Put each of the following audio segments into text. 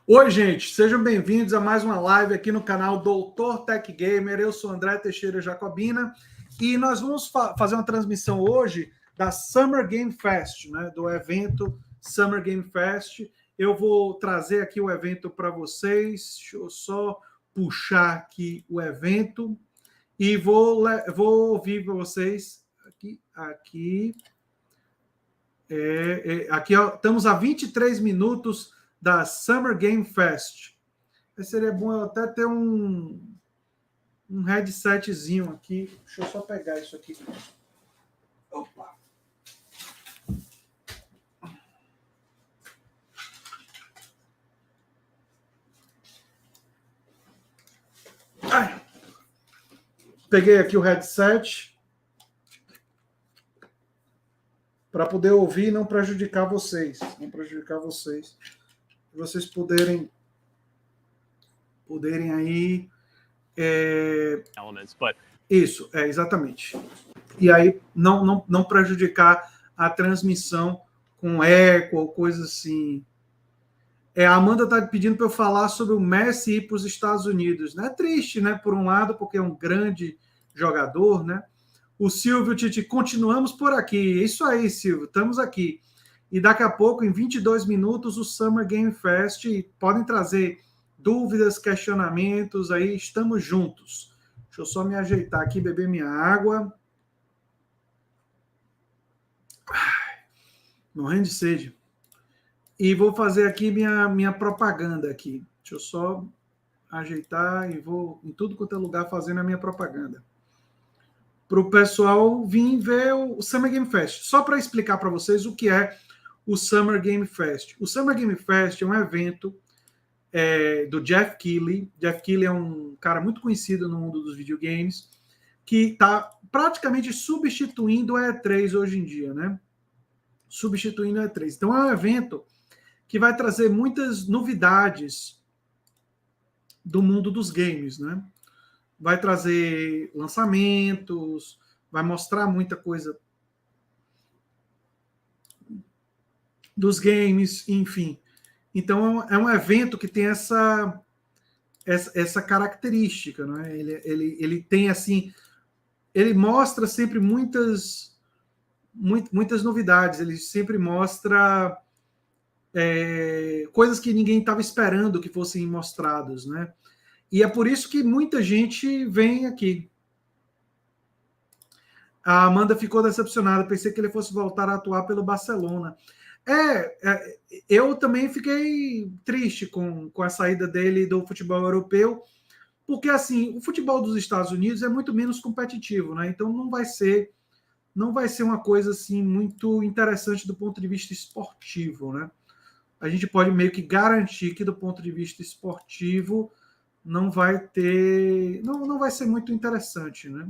Oi, gente, sejam bem-vindos a mais uma live aqui no canal Doutor Tech Gamer. Eu sou André Teixeira Jacobina e nós vamos fazer uma transmissão hoje da Summer Game Fest, né, do evento Summer Game Fest. Eu vou trazer aqui o evento para vocês. Deixa eu só puxar aqui o evento e vou ouvir para vocês aqui. Aqui ó, estamos a 23 minutos da Summer Game Fest. Seria bom eu até ter um headsetzinho aqui. Deixa eu só pegar isso aqui. Opa! Ai. Peguei aqui o headset para poder ouvir e não prejudicar vocês. Vocês poderem aí... Isso, exatamente. E aí não prejudicar a transmissão com eco ou coisa assim. A Amanda está pedindo para eu falar sobre o Messi ir para os Estados Unidos. É triste, né? Por um lado, porque é um grande jogador, né? O Silvio Titi, continuamos por aqui. Isso aí, Silvio, estamos aqui. E daqui a pouco, em 22 minutos, o Summer Game Fest. Podem trazer dúvidas, questionamentos aí, estamos juntos. Deixa eu só me ajeitar aqui, beber minha água. Morrendo de sede. E vou fazer aqui minha propaganda aqui. Deixa eu só ajeitar e vou em tudo quanto é lugar fazendo a minha propaganda. Para o pessoal vir ver o Summer Game Fest. Só para explicar para vocês o que é o Summer Game Fest. O Summer Game Fest é um evento do Jeff Keighley. Jeff Keighley é um cara muito conhecido no mundo dos videogames, que está praticamente substituindo a E3 hoje em dia, né? Substituindo a E3. Então é um evento que vai trazer muitas novidades do mundo dos games, né? Vai trazer lançamentos, vai mostrar muita coisa dos games, enfim. Então é um evento que tem essa característica, né? Ele tem assim, ele mostra sempre muitas novidades, ele sempre mostra coisas que ninguém estava esperando que fossem mostrados, né? E é por isso que muita gente vem aqui. A Amanda ficou decepcionada, pensei que ele fosse voltar a atuar pelo Barcelona. Eu também fiquei triste com a saída dele do futebol europeu, porque assim, o futebol dos Estados Unidos é muito menos competitivo, né? Então não vai ser uma coisa assim muito interessante do ponto de vista esportivo, né? A gente pode meio que garantir que do ponto de vista esportivo não vai ser muito interessante, né?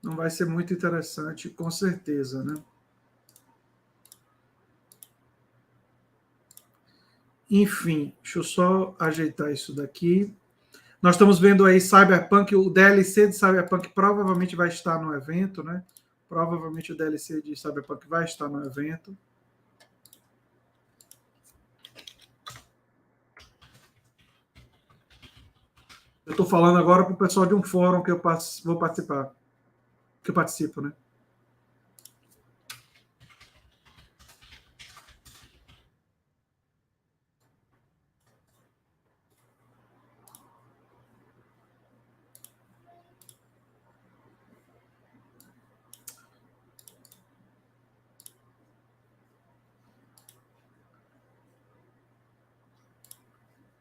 Não vai ser muito interessante, com certeza, né? Enfim, deixa eu só ajeitar isso daqui. Nós estamos vendo aí Cyberpunk, o DLC de Cyberpunk provavelmente vai estar no evento, né? Provavelmente o DLC de Cyberpunk vai estar no evento. Eu estou falando agora para o pessoal de um fórum que eu vou participar. Que eu participo, né?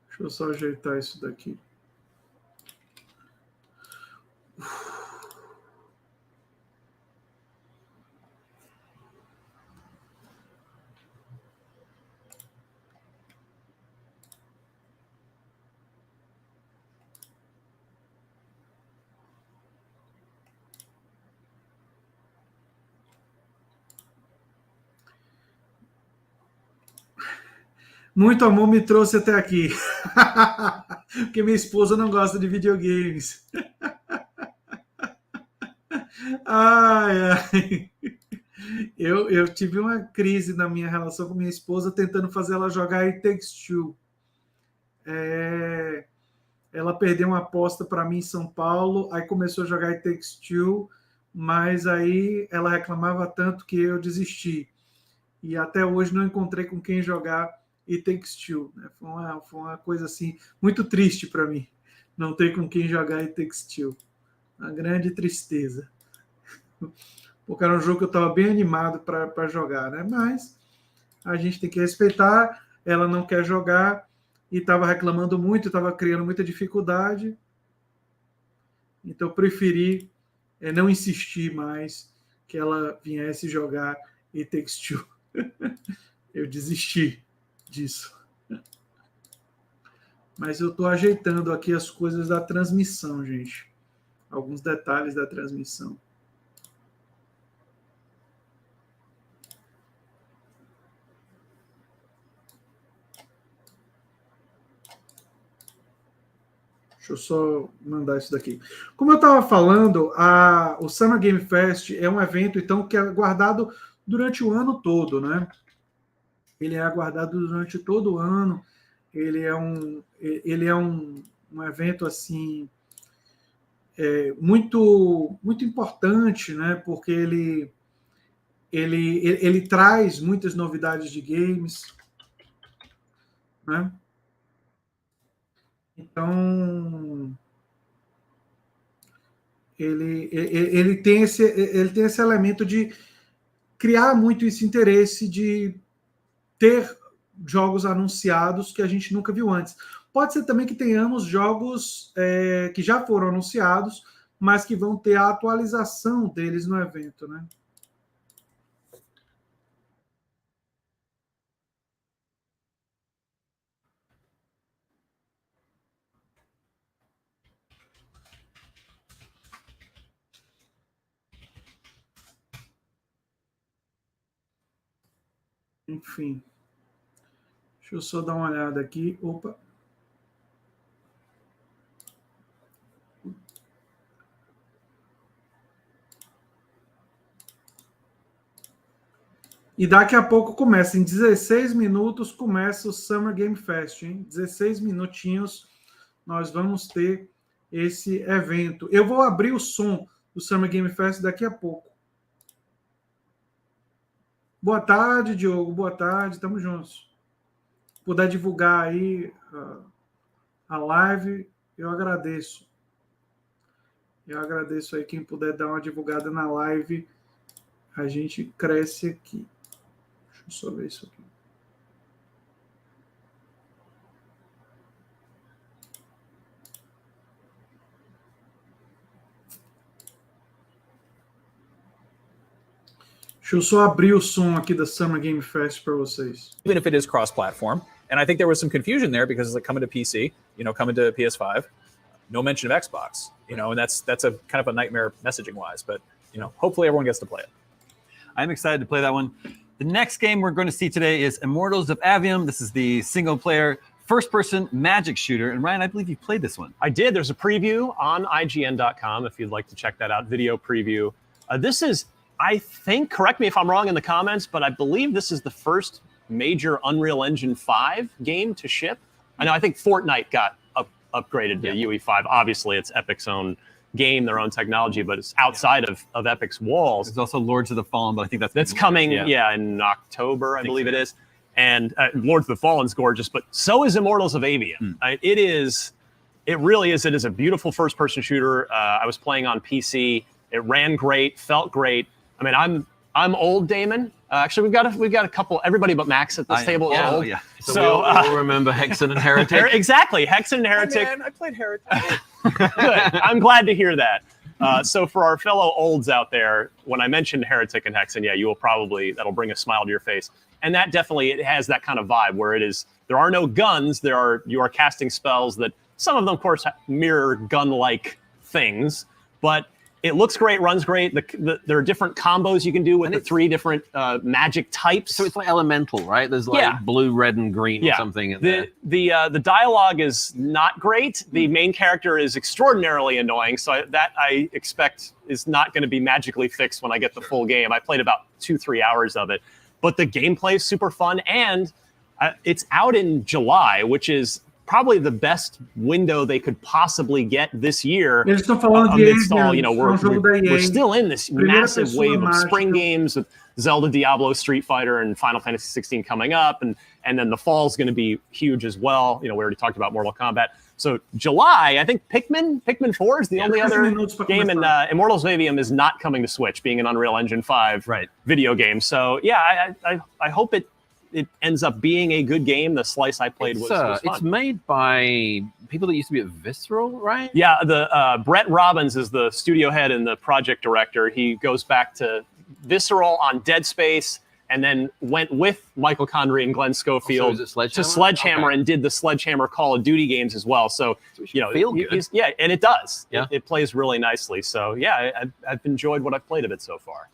Deixa eu só ajeitar isso daqui. Muito amor me trouxe até aqui. Porque minha esposa não gosta de videogames. Ai, ai. Eu tive uma crise na minha relação com minha esposa tentando fazer ela jogar It Takes Two. Ela perdeu uma aposta para mim em São Paulo, aí começou a jogar It Takes Two, mas aí ela reclamava tanto que eu desisti. E até hoje não encontrei com quem jogar It Takes Two. Né? Foi uma coisa assim muito triste para mim, não ter com quem jogar It Takes Two. Uma grande tristeza. Porque era um jogo que eu estava bem animado para jogar, né? Mas a gente tem que respeitar, ela não quer jogar e estava reclamando muito, estava criando muita dificuldade. Então eu preferi não insistir mais que ela viesse jogar It Takes Two. Eu desisti disso. Mas eu estou ajeitando aqui as coisas da transmissão, gente. Alguns detalhes da transmissão. Deixa eu só mandar isso daqui. Como eu estava falando, o Summer Game Fest é um evento então que é aguardado durante o ano todo, né? Ele é aguardado durante todo o ano. Ele é um evento assim muito importante, né? Porque ele traz muitas novidades de games, né? Então ele tem esse elemento de criar muito esse interesse de ter jogos anunciados que a gente nunca viu antes. Pode ser também que tenhamos jogos que já foram anunciados, mas que vão ter a atualização deles no evento, né? Enfim. Deixa eu só dar uma olhada aqui. Opa. E daqui a pouco começa, em 16 minutos começa o Summer Game Fest, hein? 16 minutinhos nós vamos ter esse evento. Eu vou abrir o som do Summer Game Fest daqui a pouco. Boa tarde, Diogo. Boa tarde, estamos juntos. Puder divulgar aí a live, eu agradeço. Eu agradeço aí quem puder dar uma divulgada na live. A gente cresce aqui. Deixa eu só ver isso aqui. Deixa eu só abrir o som aqui da Summer Game Fest para vocês. Even if it is cross-platform. And I think there was some confusion there because it's like coming to PC, coming to PS5, no mention of Xbox, and that's a kind of a nightmare messaging-wise. But, hopefully everyone gets to play it. I'm excited to play that one. The next game we're going to see today is Immortals of Avium. This is the single-player, first-person magic shooter. And Ryan, I believe you played this one. I did. There's a preview on IGN.com if you'd like to check that out, video preview. This is, I think, correct me if I'm wrong in the comments, but I believe this is the first major Unreal Engine 5 game to ship. I think Fortnite got upgraded to UE5. Obviously, it's Epic's own game, their own technology, but it's outside of Epic's walls. There's also Lords of the Fallen, but I think that's coming, in October, I believe it is. And Lords of the Fallen's gorgeous, but so is Immortals of Avium. It really is. It is a beautiful first-person shooter. I was playing on PC. It ran great, felt great. I mean, I'm old, Damon. Actually, we've got a couple. Everybody but Max at this table is old. Yeah. So we'll remember Hexen and Heretic. Exactly, Hexen and Heretic. Hey man, I played Heretic. Good. I'm glad to hear that. So for our fellow olds out there, when I mentioned Heretic and Hexen, you will that'll bring a smile to your face. And that definitely, it has that kind of vibe where there are no guns. You are casting spells that some of them, of course, mirror gun-like things, but It looks great, runs great. There are different combos you can do with the 3 different magic types. So it's like elemental, right? There's like blue, red, and green or something in there. The dialogue is not great. The main character is extraordinarily annoying, so that I expect is not going to be magically fixed when I get the full game. I played about 2-3 hours of it. But the gameplay is super fun, and it's out in July, which is probably the best window they could possibly get this year. Eles estão falando de amidst all, you know, we're still in this massive wave of mágica. spring games with Zelda, Diablo, Street Fighter, and Final Fantasy 16 coming up, and then the fall's going to be huge as well. You know, we already talked about Mortal Kombat. So July, I think Pikmin 4 is the only other game, and Immortals of Avium is not coming to Switch, being an Unreal Engine 5 video game. So yeah, I hope it ends up being a good game. The slice I played was fun. It's made by people that used to be at Visceral, right? Yeah, the Brett Robbins is the studio head and the project director. He goes back to Visceral on Dead Space, and then went with Michael Condrey and Glenn Schofield to Sledgehammer and did the Sledgehammer Call of Duty games as well. So you know, and it does. Yeah, it plays really nicely. So yeah, I've enjoyed what I've played of it so far.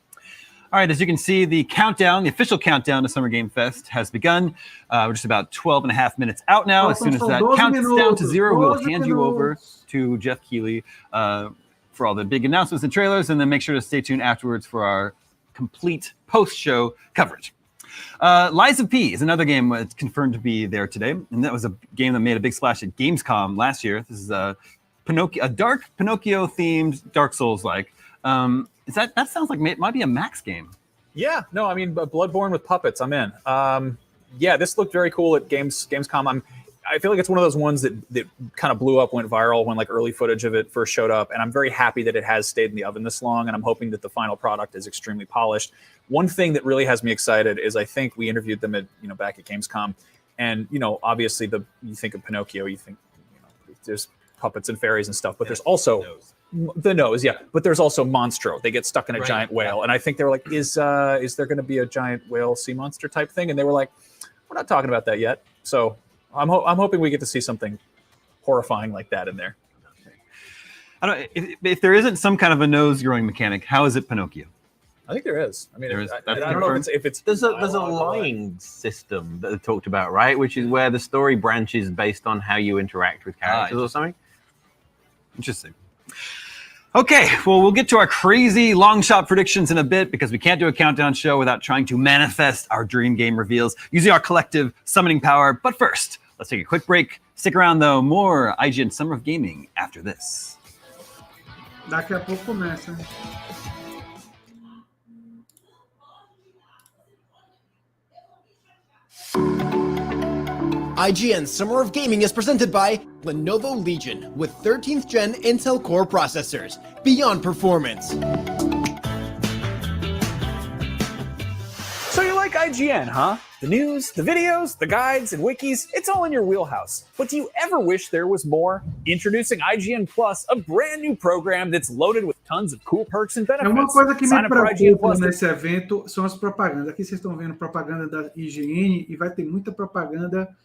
All right, as you can see, the official countdown to Summer Game Fest has begun. We're just about 12 and a half minutes out now. As soon as that counts down to 0, we'll hand you over to Jeff Keighley for all the big announcements and trailers, and then make sure to stay tuned afterwards for our complete post-show coverage. Lies of P is another game that's confirmed to be there today, and that was a game that made a big splash at Gamescom last year. This is a dark Pinocchio-themed Dark Souls-like. That sounds like it might be a Max game. Yeah, no, I mean, Bloodborne with puppets, I'm in. Yeah, this looked very cool at Gamescom. I feel like it's one of those ones that kind of blew up, went viral when like early footage of it first showed up, and I'm very happy that it has stayed in the oven this long, and I'm hoping that the final product is extremely polished. One thing that really has me excited is I think we interviewed them at back at Gamescom, and obviously you think of Pinocchio, you think there's puppets and fairies and stuff, but there's also the nose, yeah. But there's also Monstro. They get stuck in a giant whale, and I think they were like, "Is there going to be a giant whale sea monster type thing?" And they were like, "We're not talking about that yet." So I'm hoping we get to see something horrifying like that in there. I don't. If there isn't some kind of a nose growing mechanic, how is it Pinocchio? I think there is. I mean, I don't know if it's there's a lying system that they talked about, right? Which is where the story branches based on how you interact with characters or something. Interesting. Okay, well, we'll get to our crazy long shot predictions in a bit because we can't do a countdown show without trying to manifest our dream game reveals using our collective summoning power. But first, let's take a quick break. Stick around, though. More IGN Summer of Gaming after this. Daqui a pouco começa, hein? IGN Summer of Gaming is presented by Lenovo Legion with 13th Gen Intel Core processors. Beyond performance. So you like IGN, huh? The news, the videos, the guides, and wikis, it's all in your wheelhouse. But do you ever wish there was more? Introducing IGN Plus, a brand new program that's loaded with tons of cool perks and benefits. Uma coisa que me preocupa nesse evento são as propagandas. Aqui vocês estão vendo propaganda da IGN e vai ter muita propaganda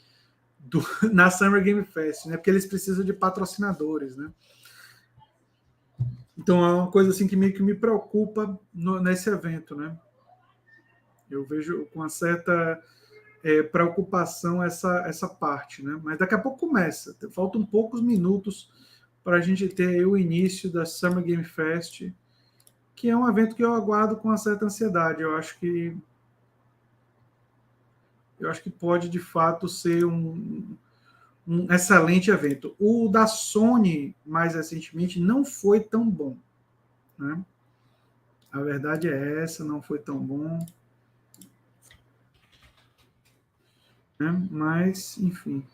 na Summer Game Fest, né? Porque eles precisam de patrocinadores, né? Então é uma coisa assim que meio que me preocupa nesse evento, né? Eu vejo com uma certa preocupação essa parte, né? Mas daqui a pouco começa. Faltam poucos minutos para a gente ter o início da Summer Game Fest, que é um evento que eu aguardo com uma certa ansiedade. Eu acho que pode, de fato, ser um excelente evento. O da Sony, mais recentemente, não foi tão bom, né? A verdade é essa, não foi tão bom. Né? Mas, enfim.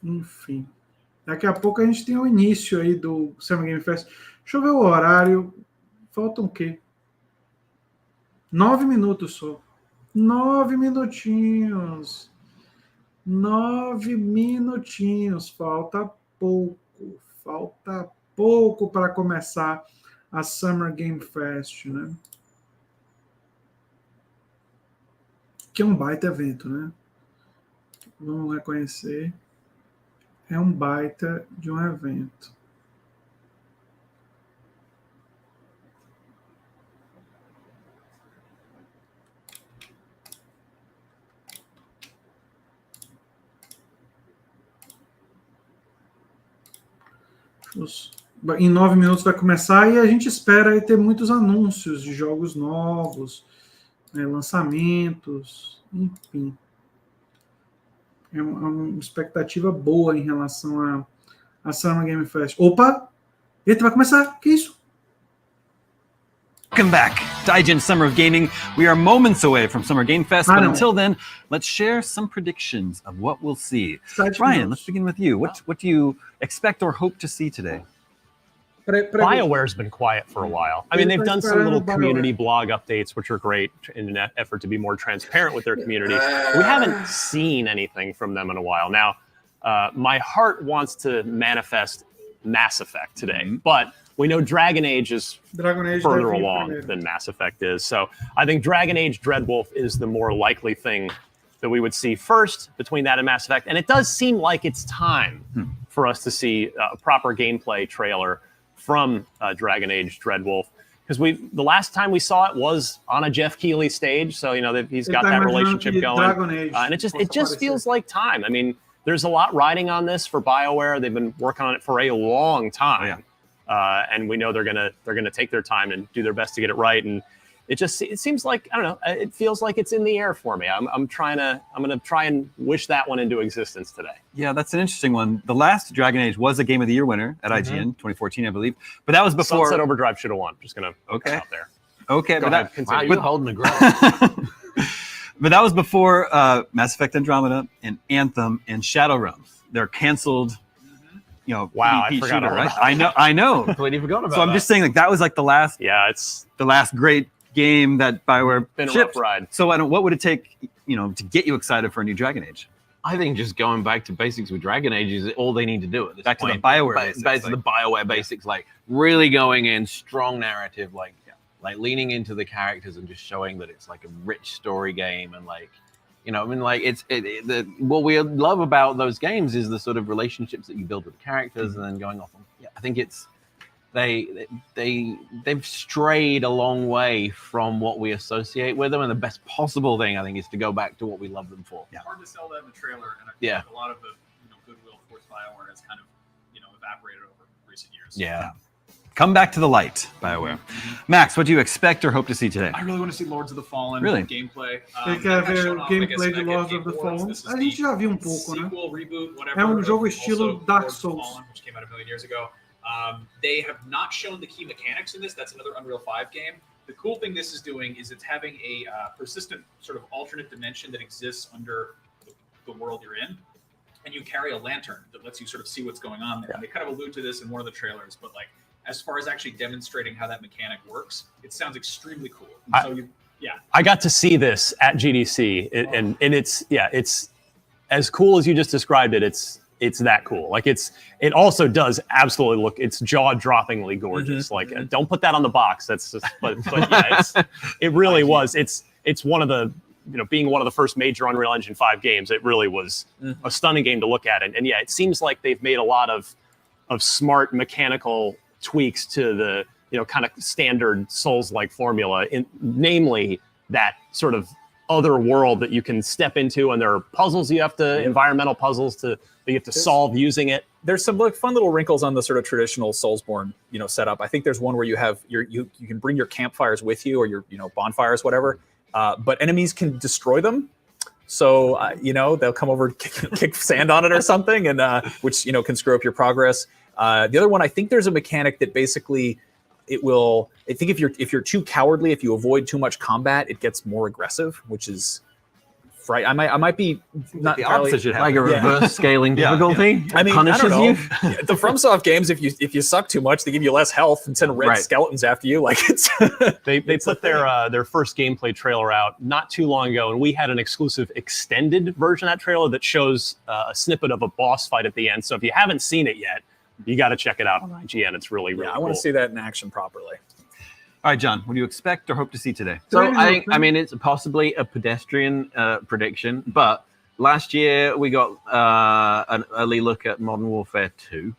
Enfim. Daqui a pouco a gente tem o início aí do Summer Game Fest. Deixa eu ver o horário. Faltam o quê? 9 minutos só. 9 minutinhos. 9 minutinhos, falta pouco para começar a Summer Game Fest, né? Que é um baita evento, né? Vamos reconhecer. É um baita de um evento. Em 9 minutos vai começar e a gente espera aí ter muitos anúncios de jogos novos, né, lançamentos, enfim. É uma expectativa boa em relação a Summer Game Fest. Opa! Eita, vai começar! Que isso? Welcome back to IGN Summer of Gaming. We are moments away from Summer Game Fest, but until then, let's share some predictions of what we'll see. Ryan, let's begin with you. What do you expect or hope to see today? BioWare's been quiet for a while. I mean, they've done some little community blog updates, which are great in an effort to be more transparent with their community. We haven't seen anything from them in a while. Now, my heart wants to manifest Mass Effect today, but we know Dragon Age is further along than Mass Effect is. So I think Dragon Age Dreadwolf is the more likely thing that we would see first between that and Mass Effect. And it does seem like it's time for us to see a proper gameplay trailer from Dragon Age Dreadwolf, because the last time we saw it was on a Jeff Keighley stage, so he's got that relationship going, and it just feels like time. I mean, there's a lot riding on this for BioWare. They've been working on it for a long time, and we know they're gonna take their time and do their best to get it right. And it seems like, I don't know, it feels like it's in the air for me. I'm gonna try and wish that one into existence today. Yeah, that's an interesting one. The last Dragon Age was a Game of the Year winner at IGN 2014, I believe, but that was before Sunset Overdrive should have won. Just gonna put that out there. Okay, wow, you're holding the ground. But that was before Mass Effect Andromeda and Anthem and Shadow Realms. They're canceled. Wow, PvP I forgot shooter, about right? I know. Completely forgot about So I'm just saying, like, that was like the last. Yeah, it's the last great game that BioWare been a shipped. rough ride. So what would it take, to get you excited for a new Dragon Age? I think just going back to basics with Dragon Age is all they need to do at this back point. To the BioWare basics. Back to the BioWare basics, like really going in, strong narrative, like leaning into the characters and just showing that it's like a rich story game, and what we love about those games is the sort of relationships that you build with the characters, and then going off on. Yeah, I think it's they've strayed a long way from what we associate with them, and the best possible thing I think is to go back to what we love them for. Yeah, hard to sell that in the trailer, and I think a lot of the goodwill towards BioWare has kind of evaporated over recent years. Yeah. Come back to the light, BioWare. Max, what do you expect or hope to see today? I really want to see Lords of the Fallen gameplay. Você quer ver o gameplay de Lords of the Fallen? A gente já viu pouco, né? Sequel, reboot, whatever, é jogo estilo Dark Souls. Fallen, which came out a million years ago. They have not shown the key mechanics in this. That's another Unreal 5 game. The cool thing this is doing is it's having a persistent sort of alternate dimension that exists under the world you're in. And you carry a lantern that lets you sort of see what's going on there. And they kind of allude to this in one of the trailers, but as far as actually demonstrating how that mechanic works, it sounds extremely cool. I got to see this at GDC, and it's as cool as you just described it. It's that cool. It also does absolutely look. It's jaw-droppingly gorgeous. Don't put that on the box. That's just. But yeah, it really was. It's one of the being one of the first major Unreal Engine 5 games. It really was a stunning game to look at, and yeah, it seems like they've made a lot of smart mechanical tweaks to the kind of standard Souls-like formula, namely that sort of other world that you can step into, and there are puzzles you have to environmental puzzles that you have to solve using it. There's some fun little wrinkles on the sort of traditional Soulsborne setup. I think there's one where you have you can bring your campfires with you, or your bonfires, whatever, but enemies can destroy them. So they'll come over, kick sand on it or something, and which can screw up your progress. The other one, I think there's a mechanic that basically it will. I think if you're too cowardly, if you avoid too much combat, it gets more aggressive, which is right. I might be not the entirely- opposite should Like happen. a reverse scaling Yeah. difficulty. I mean, punishes I don't know. you. The FromSoft games, if you suck too much, they give you less health and send red Right. skeletons after you. Like it's They put their first gameplay trailer out not too long ago, and we had an exclusive extended version of that trailer that shows a snippet of a boss fight at the end. So if you haven't seen it yet, you got to check it out on IGN. It's really yeah, I cool. want to see that in action properly. All right, John, what do you expect or hope to see today? So I mean, it's possibly a pedestrian prediction, but last year we got an early look at Modern Warfare 2.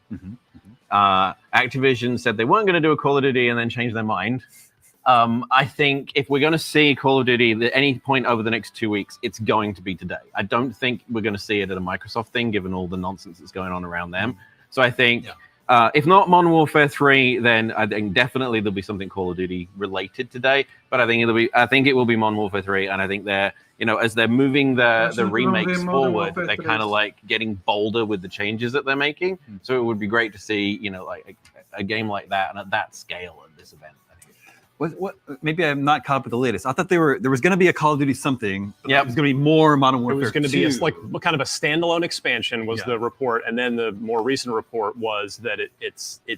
Activision said they weren't going to do a Call of Duty and then changed their mind. I think if we're going to see Call of Duty at any point over the next 2 weeks, it's going to be today. I don't think we're going to see it at a Microsoft thing, given all the nonsense that's going on around them. So I think... if not Modern Warfare 3, then I think definitely there'll be something Call of Duty related today. But I think it will be Modern Warfare 3, and I think they're, as they're moving the remakes forward, they're kind of like getting bolder with the changes that they're making. So it would be great to see, like a game like that and at that scale at this event. What? Maybe I'm not caught up with the latest. I thought there was going to be a Call of Duty something. Yeah, it was going to be more Modern Warfare. It was going to be 2. like kind of a standalone expansion was the report, and then the more recent report was that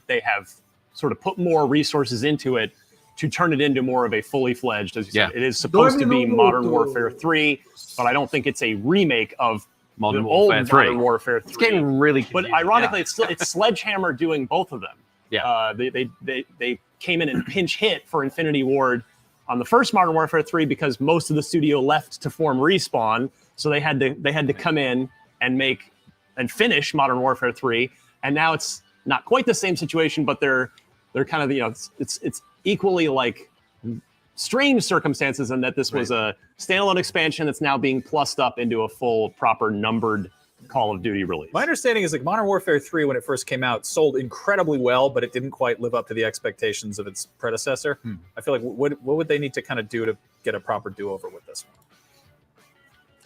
they have sort of put more resources into it to turn it into more of a fully fledged, as you said. It is supposed to be Modern Warfare 3, but I don't think it's a remake of Modern the Warfare old 3. Modern Warfare 3. It's getting really But ironically, it's Sledgehammer doing both of them. Yeah. They came in and pinch hit for Infinity Ward on the first Modern Warfare 3 because most of the studio left to form Respawn, so they had to come in and make and finish Modern Warfare 3, and now it's not quite the same situation, but they're kind of it's equally like strange circumstances in that this was a standalone expansion that's now being plussed up into a full proper numbered Call of Duty release. My understanding is like Modern Warfare 3, when it first came out, sold incredibly well, but it didn't quite live up to the expectations of its predecessor. I feel like what would they need to kind of do to get a proper do-over with this one?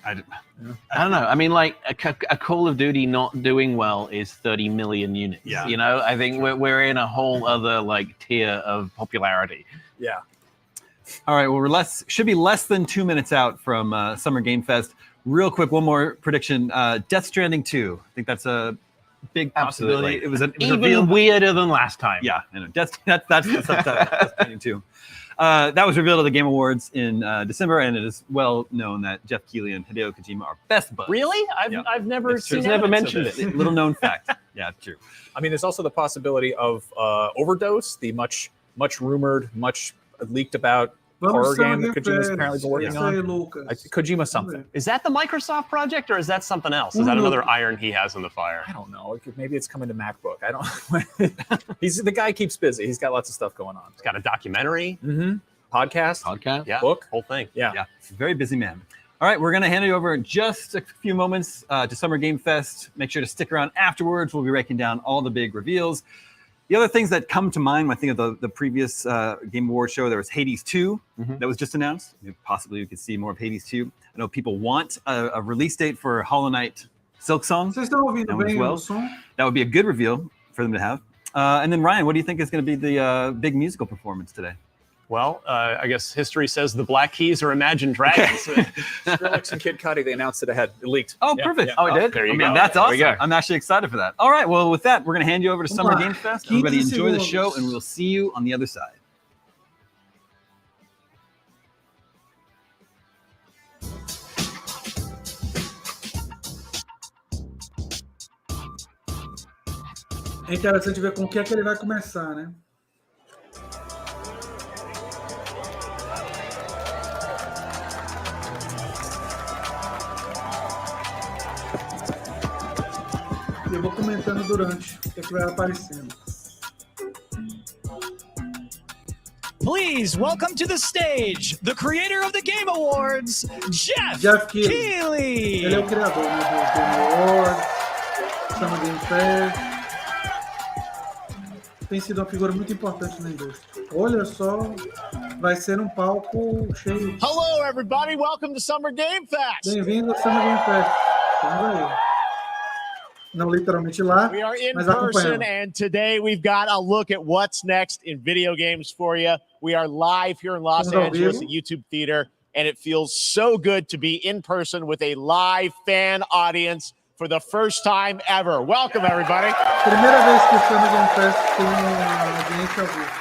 I don't know. I mean, like a Call of Duty not doing well is 30 million units. Yeah. I think we're in a whole other like tier of popularity. Yeah. All right, well, should be less than 2 minutes out from Summer Game Fest. Real quick, one more prediction. Death Stranding 2. I think that's a big possibility. Absolutely. It was Even revealed weirder than last time. Yeah, I know. That's the subtitle. Death Stranding 2. That was revealed at the Game Awards in December, and it is well known that Jeff Keighley and Hideo Kojima are best buds. Really? I've never It's true. seen Never evidence of mentioned this. it. Little known fact. Yeah, true. I mean, there's also the possibility of Overdose, the much rumored, much leaked about horror game that Kojima's apparently been working on. Kojima something. Is that the Microsoft project, or is that something else? Is that another iron he has in the fire? I don't know. Maybe it's coming to MacBook. I don't. The guy keeps busy. He's got lots of stuff going on. He's got a documentary, Podcast, Yeah. book. whole thing. Yeah. Very busy man. All right, we're going to hand it over in just a few moments to Summer Game Fest. Make sure to stick around afterwards. We'll be breaking down all the big reveals. The other things that come to mind when I think of the previous Game Awards show, there was Hades 2 that was just announced. Possibly we could see more of Hades 2. I know people want a release date for Hollow Knight Silksong. Vocês estão ouvindo bem o som? That would be a good reveal for them to have. And then Ryan, what do you think is going to be the big musical performance today? Well, I guess history says the Black Keys are Imagine Dragons. Skrillex and Kid Cudi, they announced it ahead. It leaked. Oh, Yeah, perfect. yeah. Oh, it did? There you I go. mean, that's There we awesome. go. I'm actually excited for that. All right, well, with that, we're going to hand you over to Summer Wow. Game Fest. 15 Everybody enjoy the segundos. show, and we'll see you on the other side. É interessante ver com o que é que ele vai começar, né? Eu vou comentando durante o que é que vai aparecendo. Please welcome to the stage the creator of the Game Awards, Jeff Keighley. Ele é Keighley. o criador, né, do Game Awards, Summer Game Fest. Tem sido uma figura muito importante na indústria. Olha só, vai ser um palco cheio. Hello, everybody. Welcome to Summer Game Fest. Bem-vindo ao Summer Game Fest. Estamos aí. Não literalmente lá, We are in mas person, acompanhando. and today we've got a look at what's next in video games for you. We are live here in Los Estamos ao Angeles vivo. at YouTube Theater, and it feels so good to be in person with a live fan audience for the first time ever. Welcome, everybody. Primeira vez que o Summer Game Fest tem audiência ao vivo.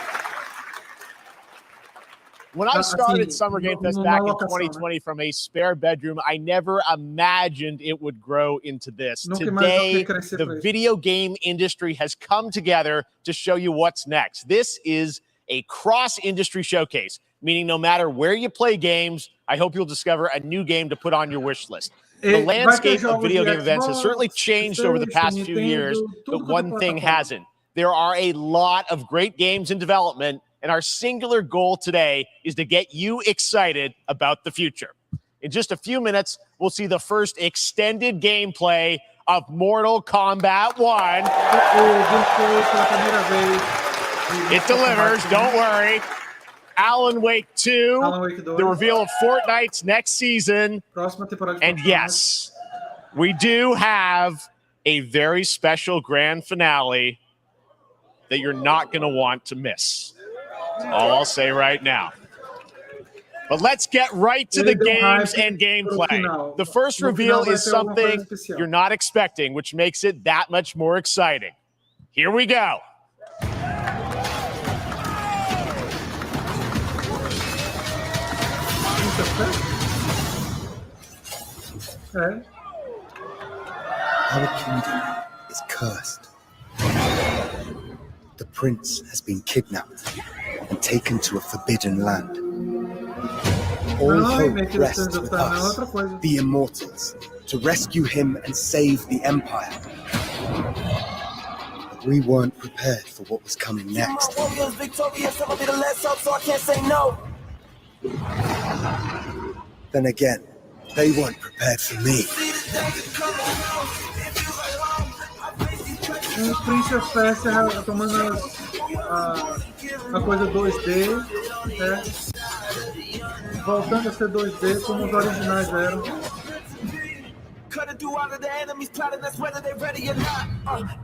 When I started Summer Game Fest back in 2020 from a spare bedroom, I never imagined it would grow into this. Today, the video game industry has come together to show you what's next. This is a cross-industry showcase, meaning no matter where you play games, I hope you'll discover a new game to put on your wish list. The landscape of video game events has certainly changed over the past few years, but one thing hasn't. There are a lot of great games in development, and our singular goal today is to get you excited about the future. In just a few minutes, we'll see the first extended gameplay of Mortal Kombat 1. It delivers, don't worry. Alan Wake 2, the reveal of Fortnite's next season. And yes, we do have a very special grand finale that you're not going to want to miss. That's all I'll say right now. But let's get right to the games and gameplay. The first reveal is something you're not expecting, which makes it that much more exciting. Here we go. Our kingdom is cursed. The prince has been kidnapped and taken to a forbidden land. All hope rests with us, the immortals, to rescue him and save the empire. But we weren't prepared for what was coming next. Then again, they weren't prepared for me. O Prince of Persia tomando a coisa 2D, voltando a ser 2D como os originais eram. Cutting through all of the enemies plotting, that's whether they're ready or not.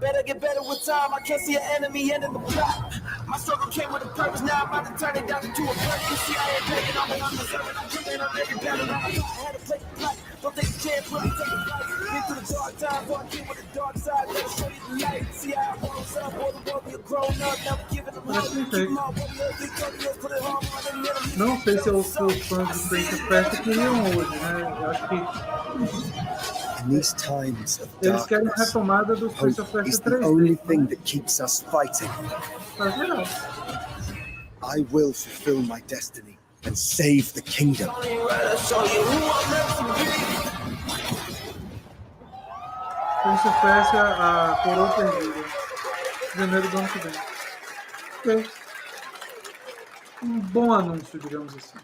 Better get better with time. I can't see an enemy ending the plot. My struggle came with a purpose. Now I'm about to turn it down into a burden. See, I ain't begging on me. I'm deserving. I'm giving on every battle. I had to play the plot. Don't take a chance. Really take a fight. Been through the dark times. So I came with the dark side. Let me show you the light. See how I want some. All the world we are grown up. Never giving them hope. Keep them all. Put it hard on the enemy. Não sei se os fãs do Prince of Persia queriam hoje, né? Eu acho que in these times of eles querem a darkness, retomada do Prince of hope Persia is the 3D. only thing that keeps us fighting. Mas legal. I will fulfill my destiny and save the kingdom. Prince of Persia, a coroa perdida. Janeiro do ano que vem. Ok. Bom anúncio, digamos assim.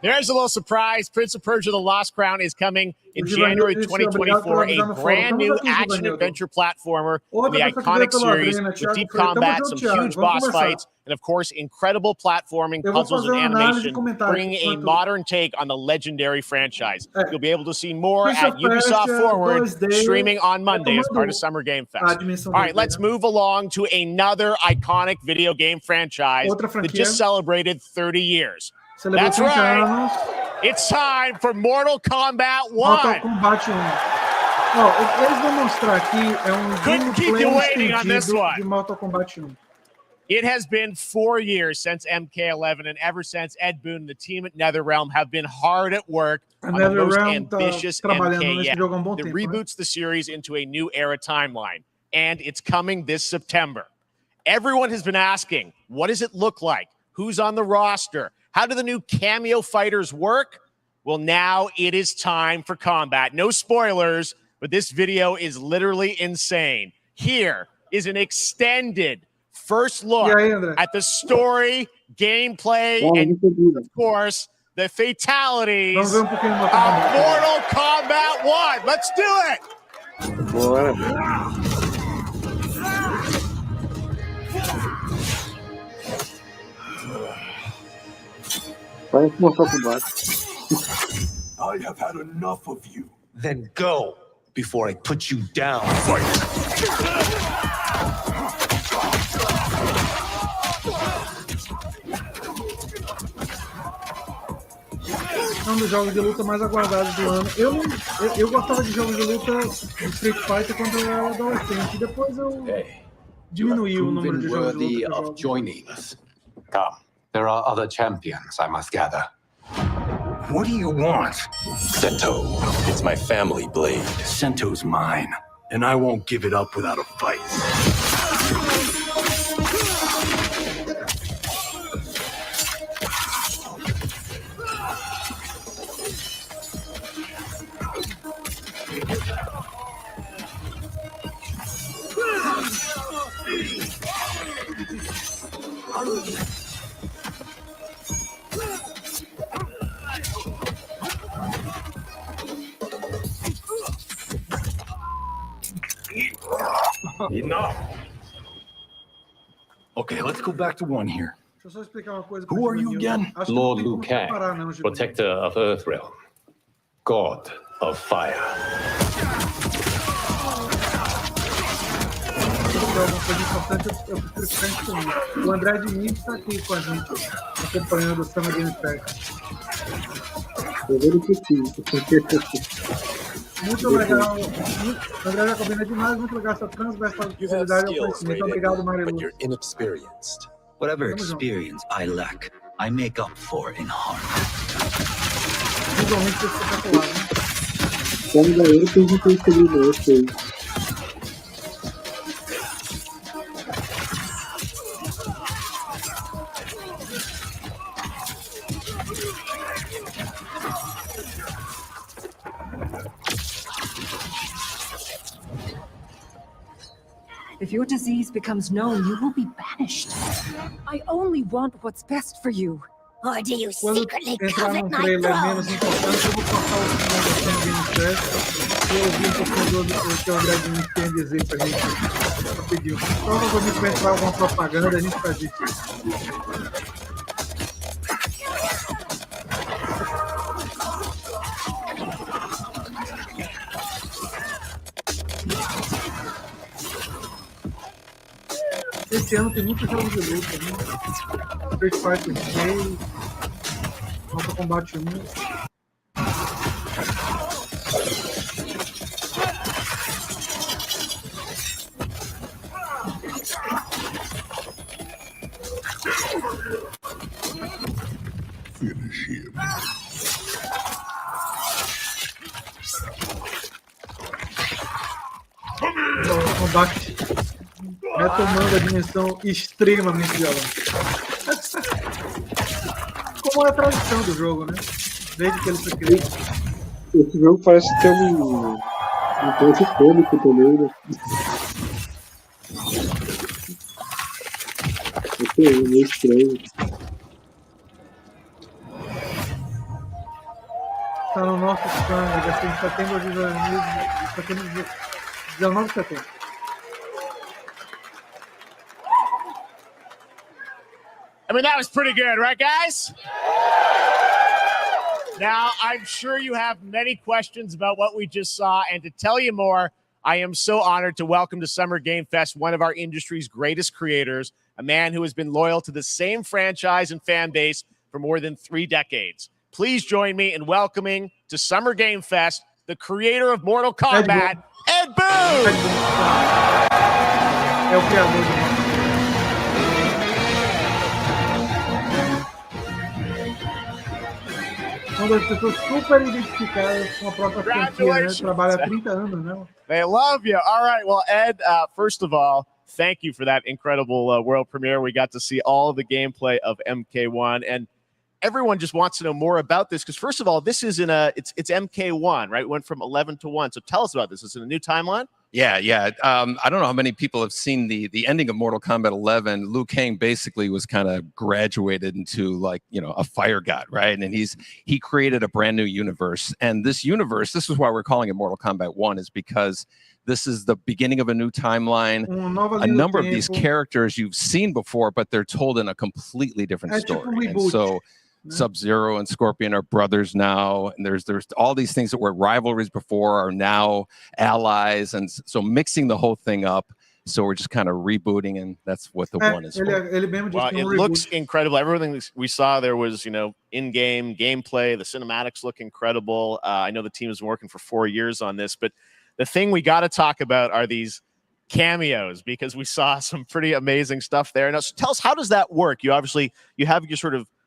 There's a little surprise. Prince of Persia: The Lost Crown is coming in January 2024. A brand new action-adventure platformer in the iconic series with deep combat, some huge boss fights, and of course, incredible platforming, puzzles, and animation, bringing a modern take on the legendary franchise. You'll be able to see more at Ubisoft Forward, streaming on Monday as part of Summer Game Fest. All right, let's move along to another iconic video game franchise that just celebrated 30 years. That's right. It's time for Mortal Kombat 1. Mortal Kombat 1. Oh, eles vão mostrar aqui Couldn't keep you waiting on this one. De Mortal Kombat 1. It has been 4 years since MK11, and ever since, Ed Boon and the team at NetherRealm have been hard at work on the most ambitious MK yet. That reboots the series into a new era timeline, and it's coming this September. Everyone has been asking, what does it look like? Who's on the roster? How do the new cameo fighters work? Well, now it is time for combat. No spoilers, but this video is literally insane. Here is an extended first look at the story, gameplay, and, of course, the fatalities of Mortal Kombat 1. Let's do it! I have had enough of you. Then go before I put you down. Fight! É um dos jogos de luta mais aguardados do ano. Eu gostava de jogos de luta de Street Fighter quando eu era adolescente. Depois eu diminuí o número de jogos de luta que eu jogo. Joining us. Come, there are other champions, I must gather. What do you want? Sento. It's my family blade. Sento's mine, and I won't give it up without a fight. Enough. Okay, let's go back to one here. Deixa eu só explicar uma coisa. Who are you again? Lord Liu Kang, protector of Earthrealm, God of Fire. Uma coisa importante, eu prefiro ficar comigo. O André Diniz está aqui com a gente, acompanhando o Summer Game Fest. Muito legal. André já combina demais, muito legal essa transversalidade ao conhecimento. Obrigado, Marilu. Whatever experience I lack, I make up for in heart. Visualmente espetacular, né? Como galera tem que ter escolhido esse aí. If your disease becomes known, you will be banished. I only want what's best for you. Or do you secretly covet my throne? Menos importante, eu vou passar o final da Game Fest e ouvir um pouquinho do que o André Diniz tem a dizer pra gente rapidinho. Provavelmente vai entrar alguma propaganda, a gente faz isso. Esse ano tem muitos jogos de luta, né? Street Fighter 6, Mortal Kombat 1. Finish him. Mortal Kombat retomando a dimensão extremamente violenta. Como é a tradição do jogo, né? Desde que ele foi criado. Esse jogo parece ter um troço cômico também, né? Esse é meio estranho. Está no nosso sangue, assim, em setembro de 19 de setembro. I mean, that was pretty good, right, guys? Now, I'm sure you have many questions about what we just saw, and to tell you more, I am so honored to welcome to Summer Game Fest one of our industry's greatest creators, a man who has been loyal to the same franchise and fan base for more than 3 decades. Please join me in welcoming to Summer Game Fest the creator of Mortal Kombat, Ed Boon! É o criador do uma das pessoas super identificadas com a própria franquia, né? Trabalha há 30 anos, né? They love you. All right. Well, Ed, first of all, thank you for that incredible world premiere. We got to see all of the gameplay of MK1, and everyone just wants to know more about this because, first of all, this is it's MK1, right? It went from 11 to 1. So tell us about this. Is it a new timeline? Yeah. I don't know how many people have seen the ending of Mortal Kombat 11. Liu Kang basically was kind of graduated into a fire god, right? And he created a brand new universe. And this universe, this is why we're calling it Mortal Kombat 1, is because this is the beginning of a new timeline. A number of these characters you've seen before, but they're told in a completely different story. And so Sub-Zero and Scorpion are brothers now, and there's all these things that were rivalries before are now allies, and so mixing the whole thing up So we're just kind of rebooting, and that's what the one is for. It looks incredible. Everything we saw there was, in-game gameplay. The cinematics look incredible. I know the team has been working for 4 years on this, but the thing we got to talk about are these cameos, because we saw some pretty amazing stuff there. Now, so tell us, how does that work? You have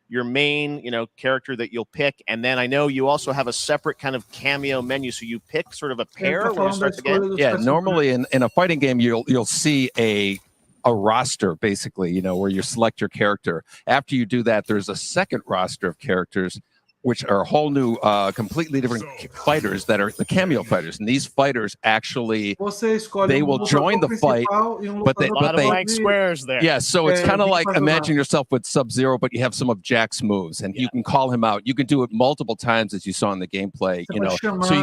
your main, character that you'll pick, and then I know you also have a separate kind of cameo menu. So you pick sort of a pair when you start the game. Yeah, normally in a fighting game, you'll see a roster, basically, where you select your character. After you do that, there's a second roster of characters, which are a whole new, completely different fighters that are the cameo fighters. And these fighters actually, they will join the fight, but they blank squares there. Yeah, so it's kind of like imagine yourself with Sub-Zero, but you have some of Jack's moves, and you can call him out. You can do it multiple times, as you saw in the gameplay. So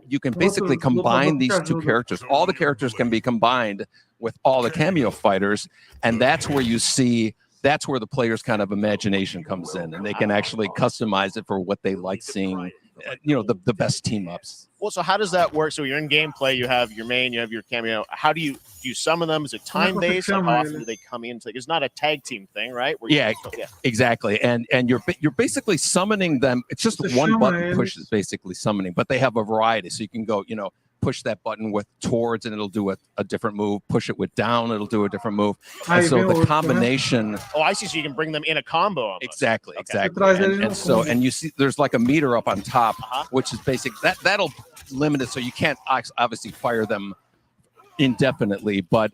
you can basically combine these two characters. All the characters can be combined with all the cameo fighters, and that's where you see. That's where the player's kind of imagination comes in, and they can actually customize it for what they like seeing, the best team ups. Well, so how does that work? So you're in gameplay, you have your main, you have your cameo. How do you summon them? Is it time-based? How often do they come in? It's not a tag team thing, right? Exactly. And you're basically summoning them. It's just one button push is basically summoning, but they have a variety. So you can go, push that button with towards and it'll do a different move. Push it with down, it'll do a different move. And so the combination. Oh, I see. So you can bring them in a combo. Almost. Exactly. And you see there's like a meter up on top, which is basic. That'll limit it, so you can't obviously fire them indefinitely, but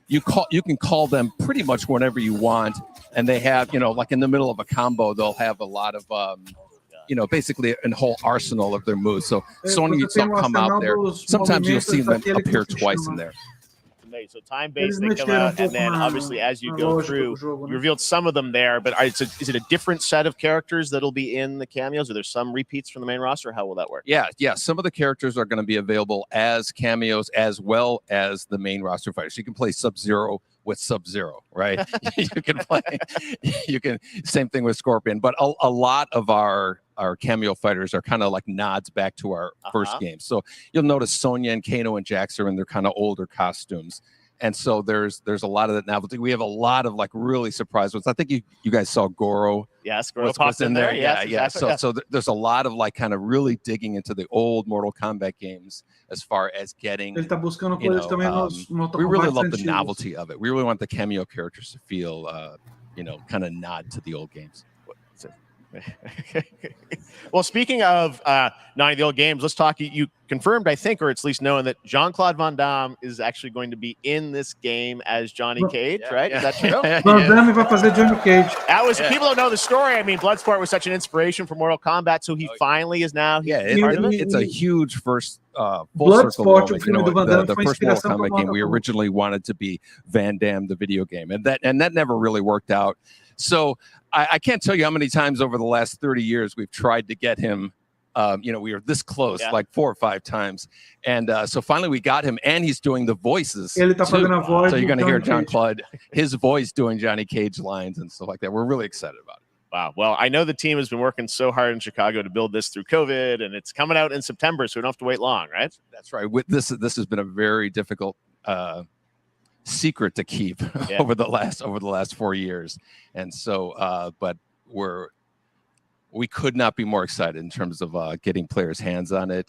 you can call them pretty much whenever you want. And they have, like in the middle of a combo, they'll have a lot of basically a whole arsenal of their moves. So Sonya will come out there. Sometimes you'll see them appear twice in there. So time-based, they come out, and then obviously as you go through, you revealed some of them there, but is it a different set of characters that'll be in the cameos? Are there some repeats from the main roster? How will that work? Yeah. Some of the characters are going to be available as cameos as well as the main roster fighters. You can play Sub-Zero with Sub-Zero, right? Same thing with Scorpion, but a lot of our cameo fighters are kind of like nods back to our first game. So you'll notice Sonya and Kano and Jax are in their kind of older costumes. And so there's a lot of that novelty. We have a lot of like really surprise ones. I think you guys saw Goro. Yes, Goro popped in there. Yeah. Exactly. So there's a lot of like kind of really digging into the old Mortal Kombat games as far as getting. We really love the novelty of it. We really want the cameo characters to feel, kind of nod to the old games. Well, speaking of not the old games, let's talk. You confirmed, I think, or at least knowing that Jean-Claude Van Damme is actually going to be in this game as Johnny Cage, right? Is that true? Van Damme vai fazer Johnny Cage. That was people don't know the story. I mean, Bloodsport was such an inspiration for Mortal Kombat, so he finally is now. It's a huge first full circle moment. The first Mortal Kombat game we originally wanted to be Van Damme the video game, and that never really worked out. So I can't tell you how many times over the last 30 years we've tried to get him. We were this close, like 4 or 5 times. And so finally we got him, and he's doing the voices. So you're going to hear Jean-Claude, his voice doing Johnny Cage lines and stuff like that. We're really excited about it. Wow. Well, I know the team has been working so hard in Chicago to build this through COVID, and it's coming out in September, so we don't have to wait long, right? That's right. This has been a very difficult secret to keep over the last 4 years, and so but we could not be more excited in terms of getting players' hands on it.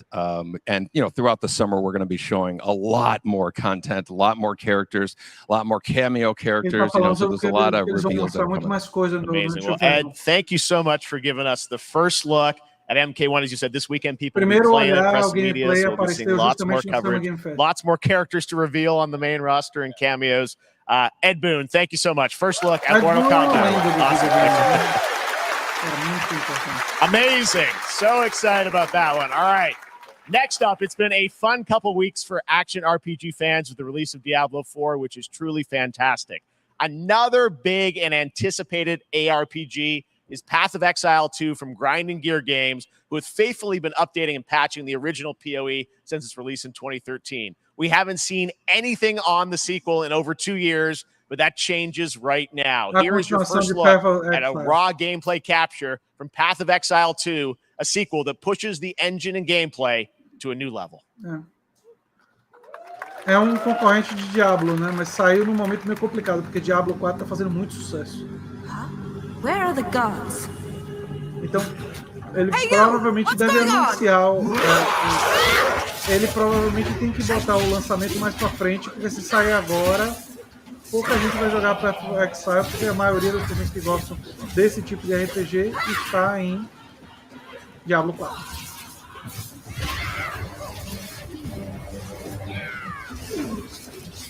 And throughout the summer we're going to be showing a lot more content, a lot more characters, a lot more cameo characters. So there's a lot of reveals. Amazing. Well, Ed, thank you so much for giving us the first look at MK1. As you said, this weekend people will be playing in press media, so we'll be seeing lots more coverage, lots more characters to reveal on the main roster and cameos. Ed Boon, thank you so much. First look at Mortal Kombat. Awesome. Amazing. So excited about that one. All right. Next up, it's been a fun couple weeks for action RPG fans with the release of Diablo 4, which is truly fantastic. Another big and anticipated ARPG is Path of Exile 2 from Grinding Gear Games, who have faithfully been updating and patching the original PoE since its release in 2013. We haven't seen anything on the sequel in over 2 years, but that changes right now. Here is your first look at a raw gameplay capture from Path of Exile 2, a sequel that pushes the engine and gameplay to a new level. Yeah. É um concorrente de Diablo, né? Mas saiu num momento meio complicado, porque Diablo 4 tá fazendo muito sucesso. Where are the gods? Então, ele provavelmente deve anunciar. Ele provavelmente tem que botar o lançamento mais pra frente, porque se sair agora, pouca gente vai jogar Path of Exile, porque a maioria das pessoas que gostam desse tipo de RPG está em Diablo 4.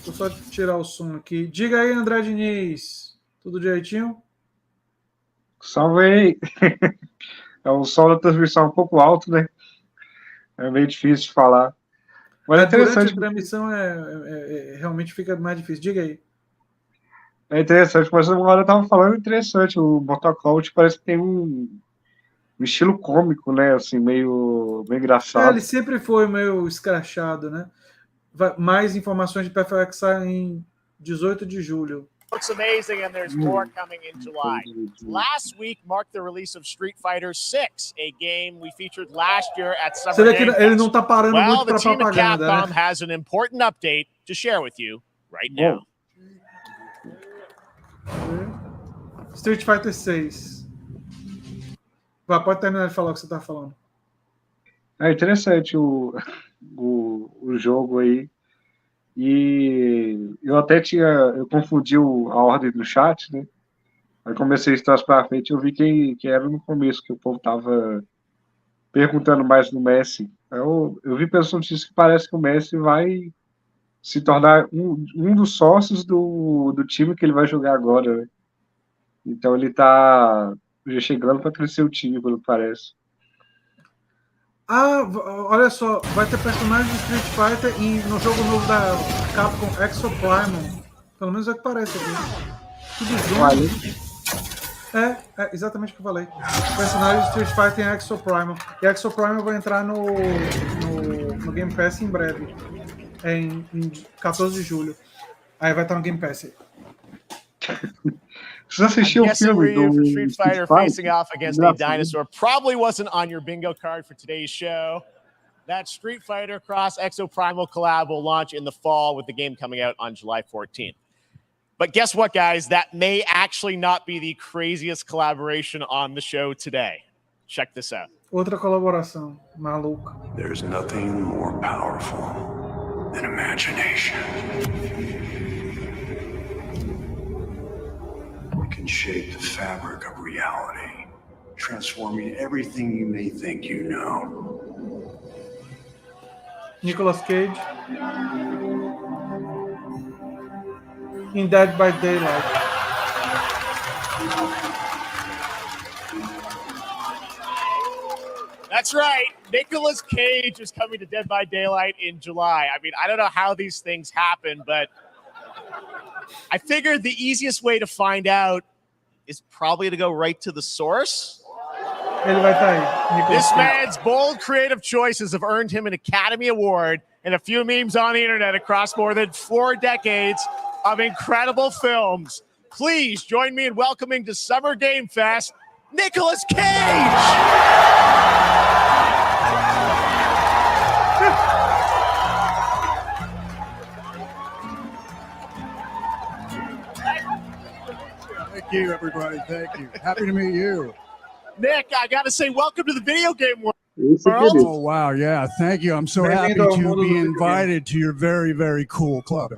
Vou só tirar o som aqui. Diga aí, André Diniz. Tudo direitinho? Salve aí. O som da transmissão é um pouco alto, né? É meio difícil de falar. Mas é interessante. Durante a transmissão realmente fica mais difícil. Diga aí. É interessante, mas agora eu tava falando interessante. O Mortal Kombat parece que tem um estilo cômico, né? Assim, meio engraçado. Ele sempre foi meio escrachado, né? Mais informações de Path of Exile em 18 de julho. Looks amazing, and there's more coming in July. Last week marked the release of Street Fighter 6, a game we featured last year at Summer Game Fest. Ele não tá parando muito the pra team at propaganda, Capcom né? has an important update to share with you right now. Street Fighter 6. Pode terminar de falar o que você tá falando. É interessante o jogo aí. E eu até eu confundi a ordem do chat, né? Aí comecei a estar pra frente e eu vi quem era no começo, que o povo tava perguntando mais do Messi. Eu vi pelas notícias que parece que o Messi vai se tornar um dos sócios do time que ele vai jogar agora, né? Então ele tá já chegando para crescer o time, pelo que parece. Olha só, vai ter personagens de Street Fighter no jogo novo da Capcom, Exo Primal. Pelo menos é o que parece aqui. Tudo junto. É exatamente o que eu falei. Personagens de Street Fighter em Exo Primal. E Exo Primal vai entrar no Game Pass em breve. Em 14 de julho. Aí vai estar no Game Pass. Você assistiu o filme do Street Fighter facing off against a dinosaur probably wasn't on your bingo card for today's show. That Street Fighter Cross Exo Primal collab will launch in the fall with the game coming out on July 14th. But guess what, guys? That may actually not be the craziest collaboration on the show today. Check this out. Outra colaboração maluca. There's nothing more powerful than imagination. It can shape the fabric of reality, transforming everything you may think you know. Nicolas Cage in Dead by Daylight. That's right. Nicolas Cage is coming to Dead by Daylight in July. I mean, I don't know how these things happen, but I figured the easiest way to find out is probably to go right to the source. Ele vai estar aí. This man's bold creative choices have earned him an Academy Award and a few memes on the internet across more than 4 decades of incredible films. Please join me in welcoming to Summer Game Fest, Nicolas Cage! Thank you, everybody. Thank you. Happy to meet you. Nick, I got to say, welcome to the video game world. Oh, wow. Yeah, thank you. I'm so happy to be invited to your very, very cool club.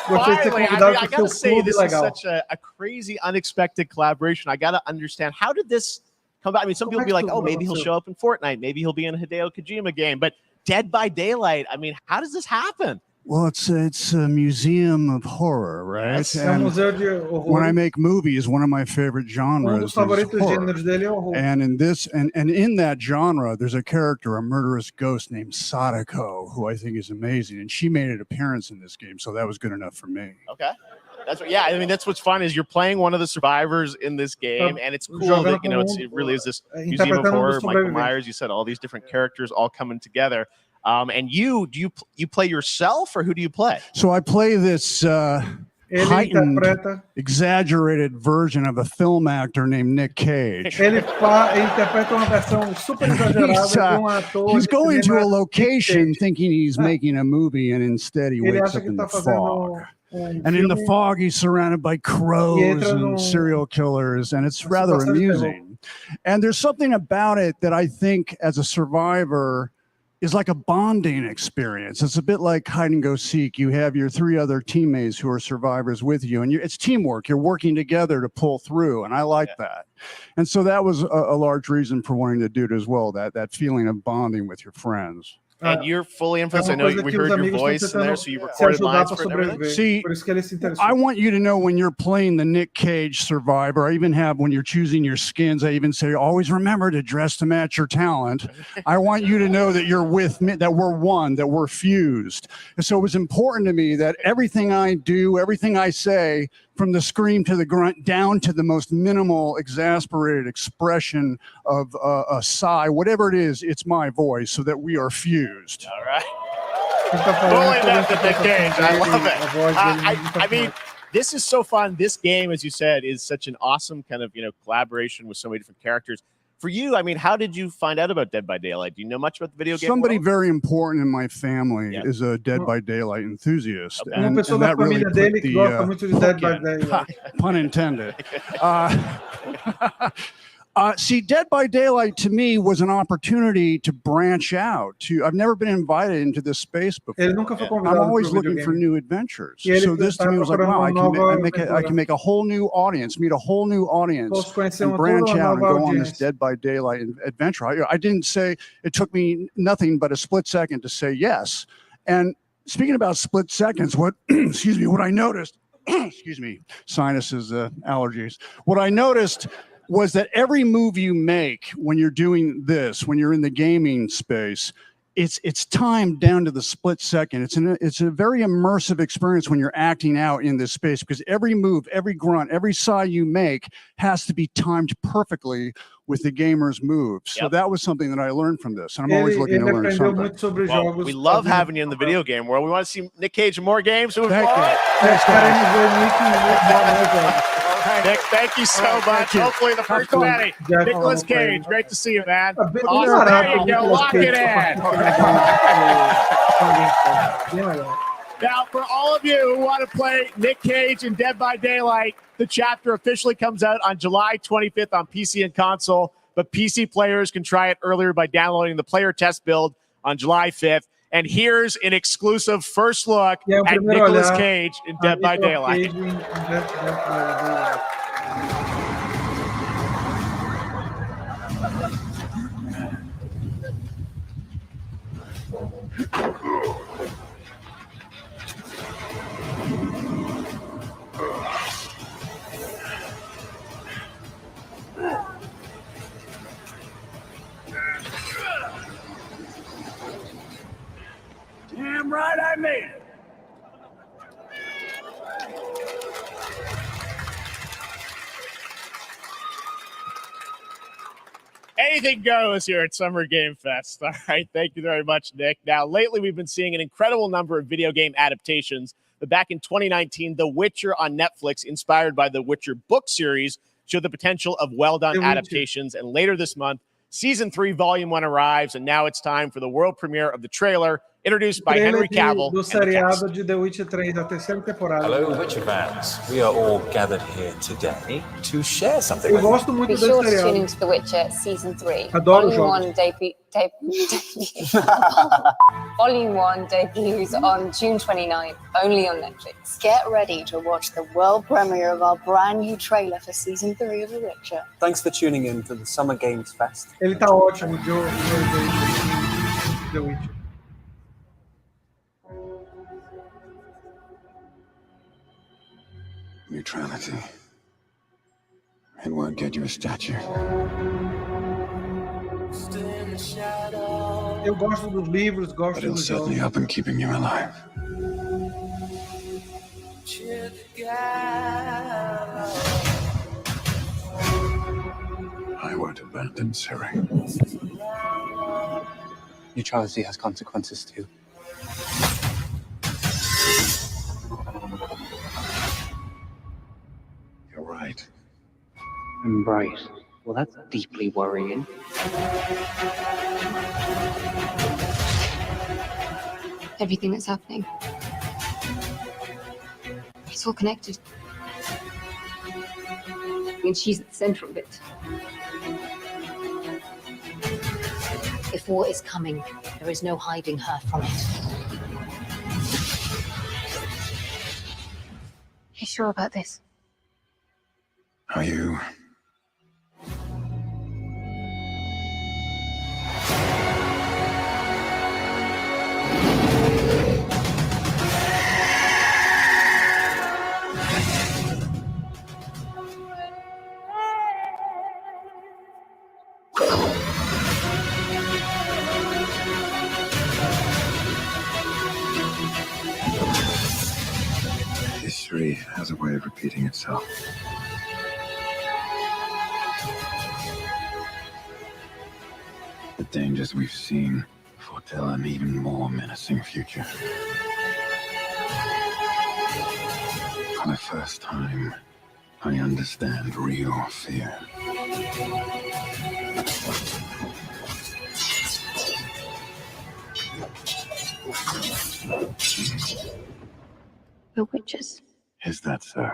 Finally, I got to say, this is such a crazy, unexpected collaboration. I got to understand, how did this come about? I mean, some people be like, oh, maybe he'll show up in Fortnite. Maybe he'll be in a Hideo Kojima game. But Dead by Daylight, I mean, how does this happen? Well, it's a museum of horror, right? Yes. And when I make movies, one of my favorite genres is horror. And in this, and in that genre, there's a character, a murderous ghost named Sadako, who I think is amazing, and she made an appearance in this game, so that was good enough for me. Okay. That's what, yeah, I mean, that's what's fun is you're playing one of the survivors in this game, and it's cool that, you know, it really is this museum of horror. Michael Myers, you said all these different characters all coming together. And do you play yourself, or who do you play? So I play this heightened, exaggerated version of a film actor named Nick Cage. Ele interpreta uma versão super exagerada de ator. He's going to a location thinking he's making a movie, and instead he wakes up in the fog. And in the fog, he's surrounded by crows and serial killers, and it's rather amusing. And there's something about it that I think, as a survivor, is like a bonding experience. It's a bit like hide and go seek. You have your 3 other teammates who are survivors with you, and it's teamwork. You're working together to pull through, and I like that. And so that was a large reason for wanting to do it as well, that feeling of bonding with your friends. And you're fully influenced. I know we heard your voice in there, so you recorded lines for it and everything. See, I want you to know when you're playing the Nick Cage survivor, I even have, when you're choosing your skins, I even say, always remember to dress to match your talent. I want you to know that you're with me, that we're one, that we're fused. And so it was important to me that everything I do, everything I say, from the scream to the grunt down to the most minimal exasperated expression of a sigh, whatever it is, it's my voice, so that we are fused. All right. Fully enough to Nick Cage. I love it. I mean, this is so fun. This game, as you said, is such an awesome kind of, collaboration with so many different characters. For you, I mean, how did you find out about Dead by Daylight? Do you know much about the video game? Somebody very important in my family is a Dead by Daylight enthusiast. Okay. And that really put the pun intended. See, Dead by Daylight to me was an opportunity to branch out. I've never been invited into this space before. I'm always looking for new adventures. So this to me was like, wow, I can make a whole new audience, meet a whole new audience, and branch out and go on this Dead by Daylight adventure. I didn't say, it took me nothing but a split second to say yes. And speaking about split seconds, what I noticed, sinuses, allergies. What I noticed was that every move you make when you're doing this, when you're in the gaming space, it's timed down to the split second. It's a very immersive experience when you're acting out in this space, because every move, every grunt, every sigh you make has to be timed perfectly with the gamer's moves. So that was something that I learned from this, and I'm always looking to learn something. Well, we love having you in the video game world. We want to see Nick Cage in more games. Thank Nick, thank you so much. Hopefully the first Daddy, Nicolas Cage. Great to see you, man. Awesome. There you go. Lock it in. Now, for all of you who want to play Nick Cage in Dead by Daylight, the chapter officially comes out on July 25th on PC and console, but PC players can try it earlier by downloading the player test build on July 5th. And here's an exclusive first look at Nicolas Cage in Dead by Daylight. Damn right I made it. Anything goes here at Summer Game Fest. All right, thank you very much, Nick. Now, lately we've been seeing an incredible number of video game adaptations. But back in 2019, The Witcher on Netflix, inspired by the Witcher book series, showed the potential of well-done adaptations. And later this month, Season 3, Volume 1 arrives, and now it's time for the world premiere of the trailer, introduced by Henry Cavill. Do seriado de The Witcher 3 da terceira temporada. Hello, Witcher fans. We are all gathered here today to share something. Eu gosto muito desse seriado. Be sure to tune into The Witcher Season 3. Adoro Volume 1 Volume 1 debuts on June 29th, only on Netflix. Get ready to watch the world premiere of our brand new trailer for Season 3 of The Witcher. Thanks for tuning in to the Summer Games Fest. Ele tá ótimo, Joe, The Witcher. Neutrality. It won't get you a statue. Eu gosto dos livros, gosto dos jogos. Certainly help in keeping you alive. I won't abandon Ciri. Neutrality has consequences too. Right. Well, that's deeply worrying. Everything that's happening. It's all connected. And she's at the center of it. If war is coming, there is no hiding her from it. You sure about this? Are you? History has a way of repeating itself. The dangers we've seen foretell an even more menacing future. For the first time, I understand real fear. We're witches. Is that so?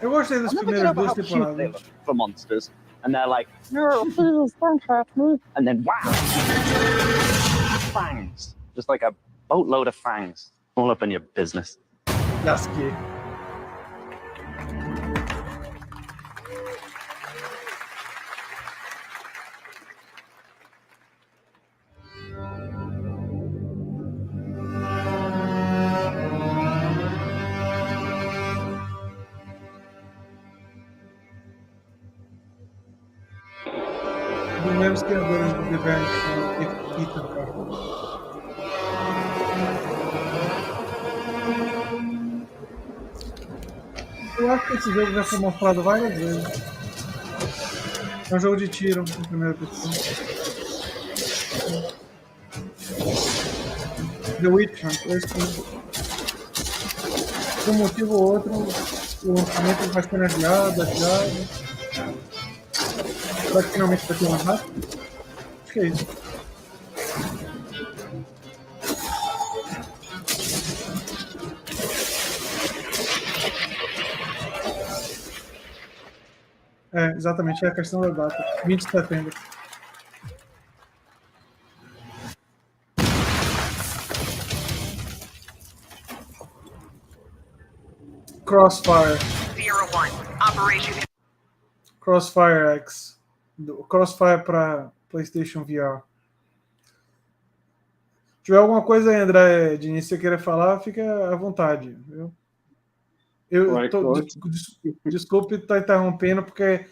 Eu gostei das primeiras duas temporadas. For monsters, and they're like, no, please don't hurt me. And then wow, fangs, just like a boatload of fangs, all up in your business. Lasquei. Dos mesmos criadores do Vejam e Ethan, cara. Eu acho que esse jogo já foi mostrado várias vezes. É um jogo de tiro em primeira pessoa. The Witcher, por um motivo ou outro, o lançamento vai ser adiado. Será que finalmente vai ter uma data? Acho que é isso. É, exatamente, é a questão da data. 20 de setembro. Crossfire. 01, Operation. Crossfire X. Crossfire para PlayStation VR. Se tiver alguma coisa aí, André, de início você queira falar, fica à vontade. Viu? Desculpe estar interrompendo, porque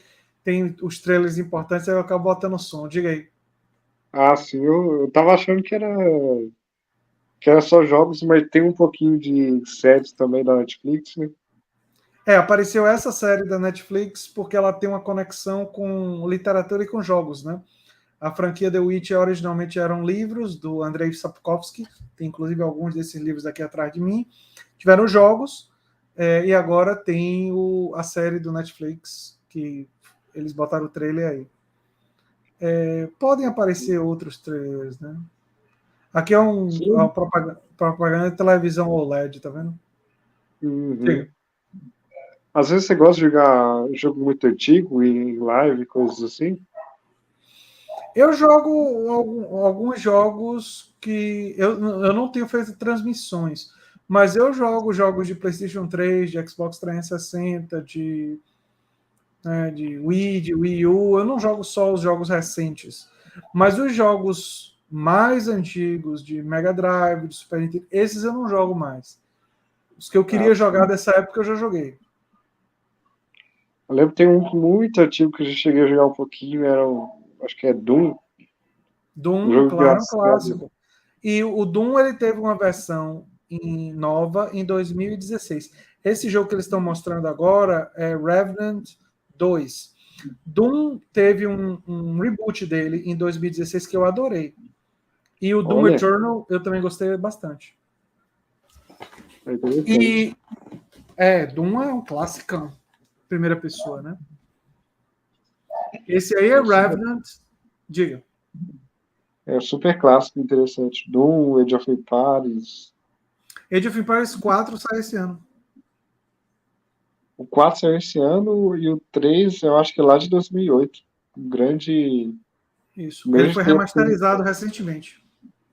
tem os trailers importantes, aí eu acabo botando o som. Diga aí. Ah, sim, eu tava achando que era só jogos, mas tem um pouquinho de séries também da Netflix, né? Apareceu essa série da Netflix porque ela tem uma conexão com literatura e com jogos, né? A franquia The Witcher originalmente eram livros do Andrei Sapkowski, tem inclusive alguns desses livros aqui atrás de mim. Tiveram jogos, e agora tem a série do Netflix, que eles botaram o trailer aí. Podem aparecer outros trailers, né? Aqui é uma propaganda de televisão OLED, tá vendo? Uhum. Às vezes você gosta de jogar jogo muito antigo em live, coisas assim? Eu jogo alguns jogos que eu não tenho feito transmissões, mas eu jogo jogos de PlayStation 3, de Xbox 360, de Wii, de Wii U. Eu não jogo só os jogos recentes, mas os jogos mais antigos de Mega Drive, de Super Nintendo, esses eu não jogo mais. Os que eu queria jogar dessa época eu já joguei. Eu lembro que tem um muito antigo que eu já cheguei a jogar um pouquinho, acho que é Doom. Doom, claro, um clássico. E o Doom, ele teve uma versão nova em 2016. Esse jogo que eles estão mostrando agora é Revenant 2. Doom teve um reboot dele em 2016 que eu adorei. E o Doom Eternal eu também gostei bastante. E Doom é um classicão. Primeira pessoa, né? Esse aí é Revenant. Diga. É super clássico, interessante. Doom, Age of Empires. Age of Empires 4 sai esse ano. O 4 saiu esse ano e o 3 eu acho que é lá de 2008. Um grande... Isso. Ele foi remasterizado recentemente.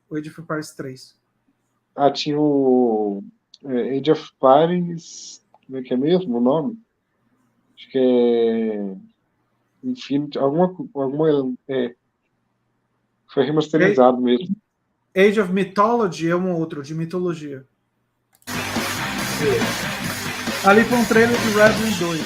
O Age of Empires 3. Tinha o Age of Empires... Como é que é mesmo o nome? Acho que é... Infinity... Foi remasterizado mesmo. Age of Mythology é um outro, de mitologia. Ali foi um trailer de Revenant 2.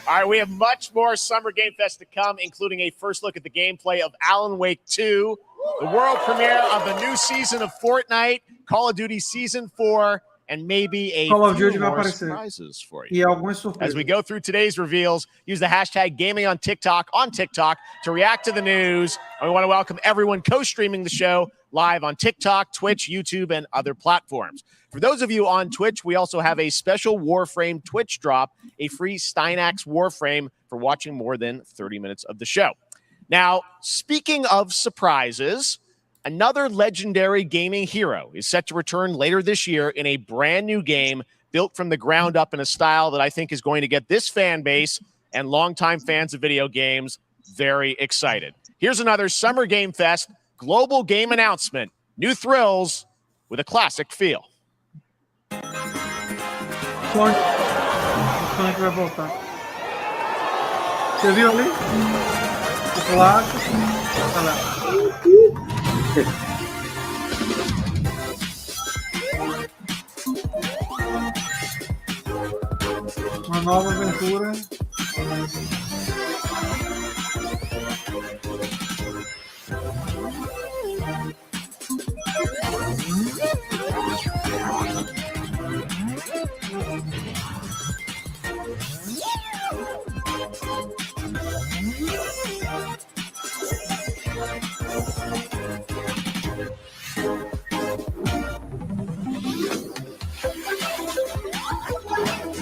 All right, we have much more Summer Game Fest to come, including a first look at the gameplay of Alan Wake 2, the world premiere of the new season of Fortnite, Call of Duty Season 4, and maybe a few more surprises for you. As we go through today's reveals, use the hashtag gaming on TikTok to react to the news. And we want to welcome everyone co-streaming the show live on TikTok, Twitch, YouTube, and other platforms. For those of you on Twitch, we also have a special Warframe Twitch drop, a free Steinax Warframe for watching more than 30 minutes of the show. Now, speaking of surprises, another legendary gaming hero is set to return later this year in a brand new game built from the ground up in a style that I think is going to get this fan base and longtime fans of video games very excited. Here's another Summer Game Fest global game announcement. New thrills with a classic feel. Sonic vai voltar. Você viu ali? O clássico. Olha lá. Uma nova aventura.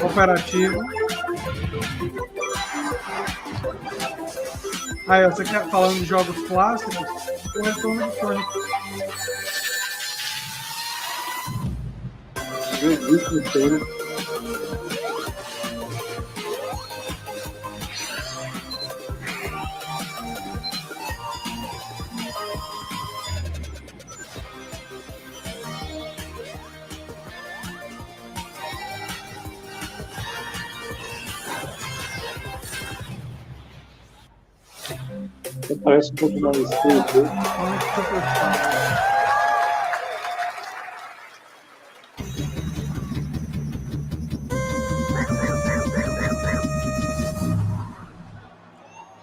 Operativo. Aí, você quer falando de jogos clássicos? O retorno do Sonic. Parece um pouco mais escuro.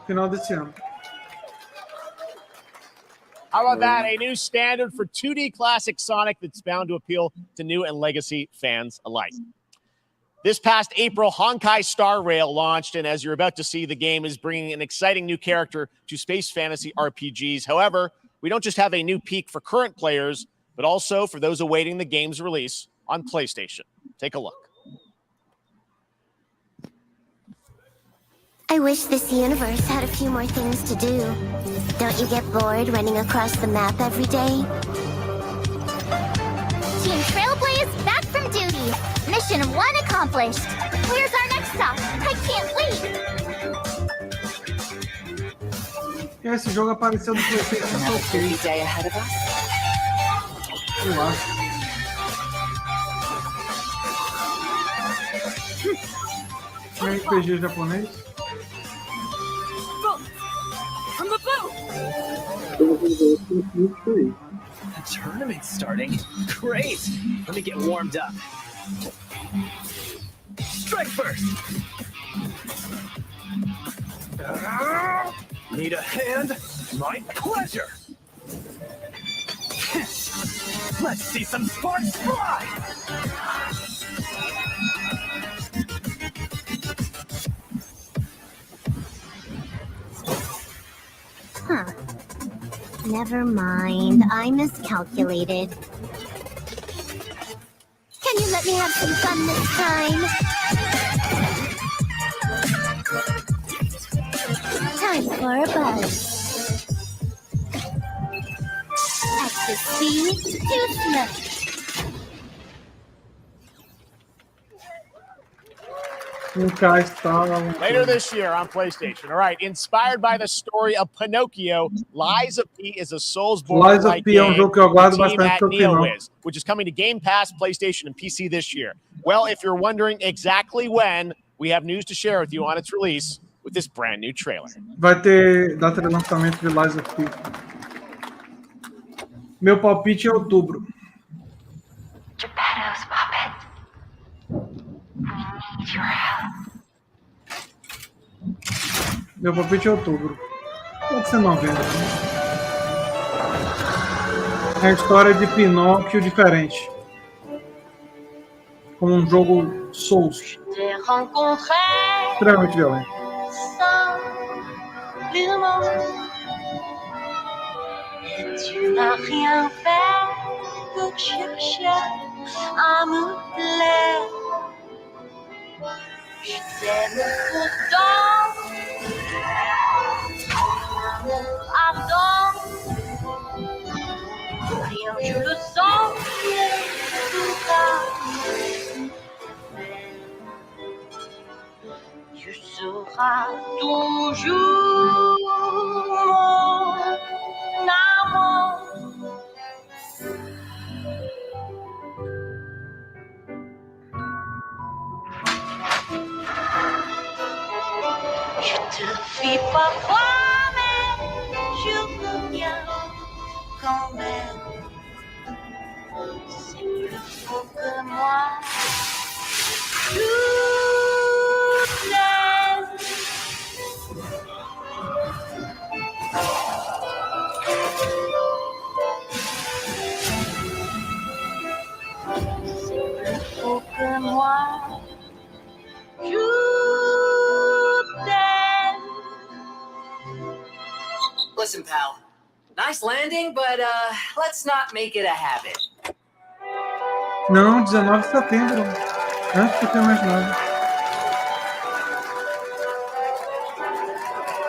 Final desse ano. How about that? A new standard for 2D classic Sonic that's bound to appeal to new and legacy fans alike. This past April, Honkai Star Rail launched, and as you're about to see, the game is bringing an exciting new character to space fantasy RPGs. However, we don't just have a new peak for current players, but also for those awaiting the game's release on PlayStation. Take a look. I wish this universe had a few more things to do. Don't you get bored running across the map every day? Team Trailblaze back from duty. Mission 1 accomplished. Where's our next stop? I can't wait. Esse jogo apareceu no PlayStation ok. Day ahead of us. Eu acho. Um RPG japonês. From the boat. The tournament's starting. Great. Let me get warmed up. Strike first. Need a hand? My pleasure. Let's see some sparks fly. Never mind, I miscalculated. Can you let me have some fun this time? Time for a buzz. Ecstasy, too slow. Later this year on PlayStation. All right, inspired by the story of Pinocchio, Lies of P is a Soulsborne-like game. Jogo que eu aguardo Team at bastante pelo NeoWiz, which is coming to Game Pass, PlayStation, and PC this year. Well, if you're wondering exactly when, we have news to share with you on its release with this brand new trailer. Vai ter data de lançamento de Lies of P. Meu palpite é outubro. Geppetto's puppet. I need your help. Meu palpite é outubro. Pode ser novembro. É a história de Pinóquio diferente. Como um jogo Souls. Extremamente violento. Tu n'as rien fait que chercher à me plaire. Je t'aime pourtant, mon ardent. Rien, je le sens, tout ça. Tu seras toujours mon amour. Je te fuis parfois, mais je reviens quand même. C'est plus faux que moi. Je t'aime. C'est plus faux que moi. Je t'aime. Listen, pal. Nice landing, but let's not make it a habit. Não, 19 de setembro. Antes do que eu imaginava.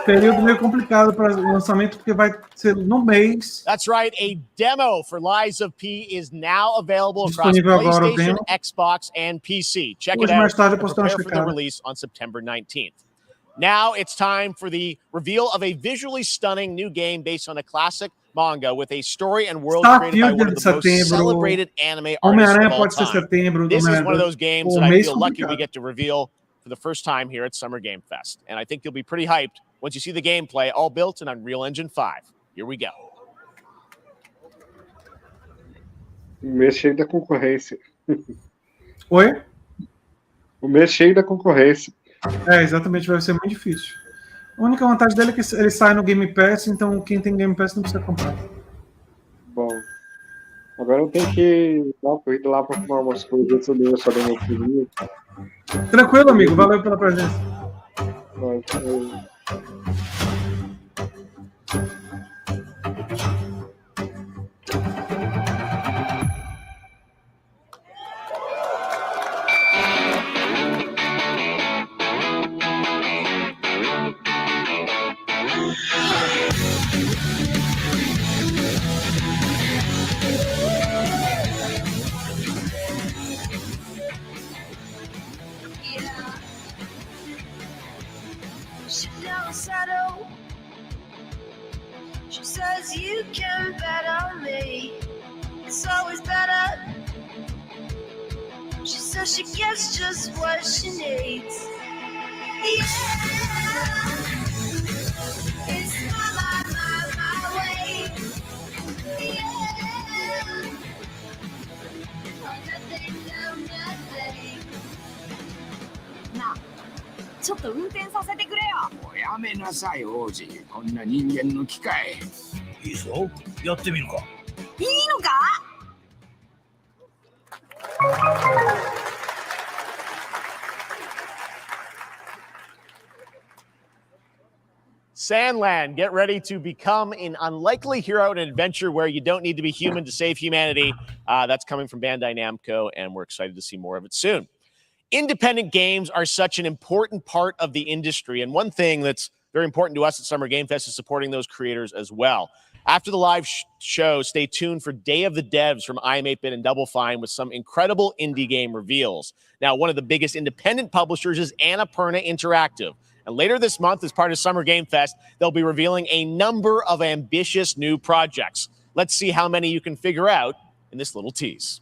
Período meio complicado para o lançamento, porque vai ser no mês. That's right, a demo for Lies of P is now available across PlayStation, Xbox, and PC. Check it out and prepare for the release on September 19th. Now it's time for the reveal of a visually stunning new game based on a classic manga with a story and world created by one of the most celebrated anime artists of all time. This is one of those games that I feel lucky we get to reveal for the first time here at Summer Game Fest. And I think you'll be pretty hyped once you see the gameplay, all built in Unreal Engine 5. Here we go. O mês cheio da concorrência. Oi? O mês cheio da concorrência. É, exatamente, vai ser muito difícil. A única vantagem dele é que ele sai no Game Pass, então quem tem Game Pass não precisa comprar. Bom, agora eu tenho que dar uma corrida lá para fumar umas coisas antes de eu saber meu filho. Tranquilo, amigo, valeu pela presença. She says you can bet on me. It's always better. She says she gets just what she needs. Yeah, it's my way. Yeah, nothing, nothing. なあ、ちょっと運転させてくれよ。やめなさい王子、こんな人間の機械。いいぞ、やってみるか。いいのか。Sandland, get ready to become an unlikely hero in an adventure where you don't need to be human to save humanity. That's coming from Bandai Namco, and we're excited to see more of it soon. Independent games are such an important part of the industry, and one thing that's very important to us at Summer Game Fest is supporting those creators as well. After the live show, stay tuned for Day of the Devs from I'm8bit and Double Fine with some incredible indie game reveals. Now, one of the biggest independent publishers is Annapurna Interactive. And later this month, as part of Summer Game Fest, they'll be revealing a number of ambitious new projects. Let's see how many you can figure out in this little tease.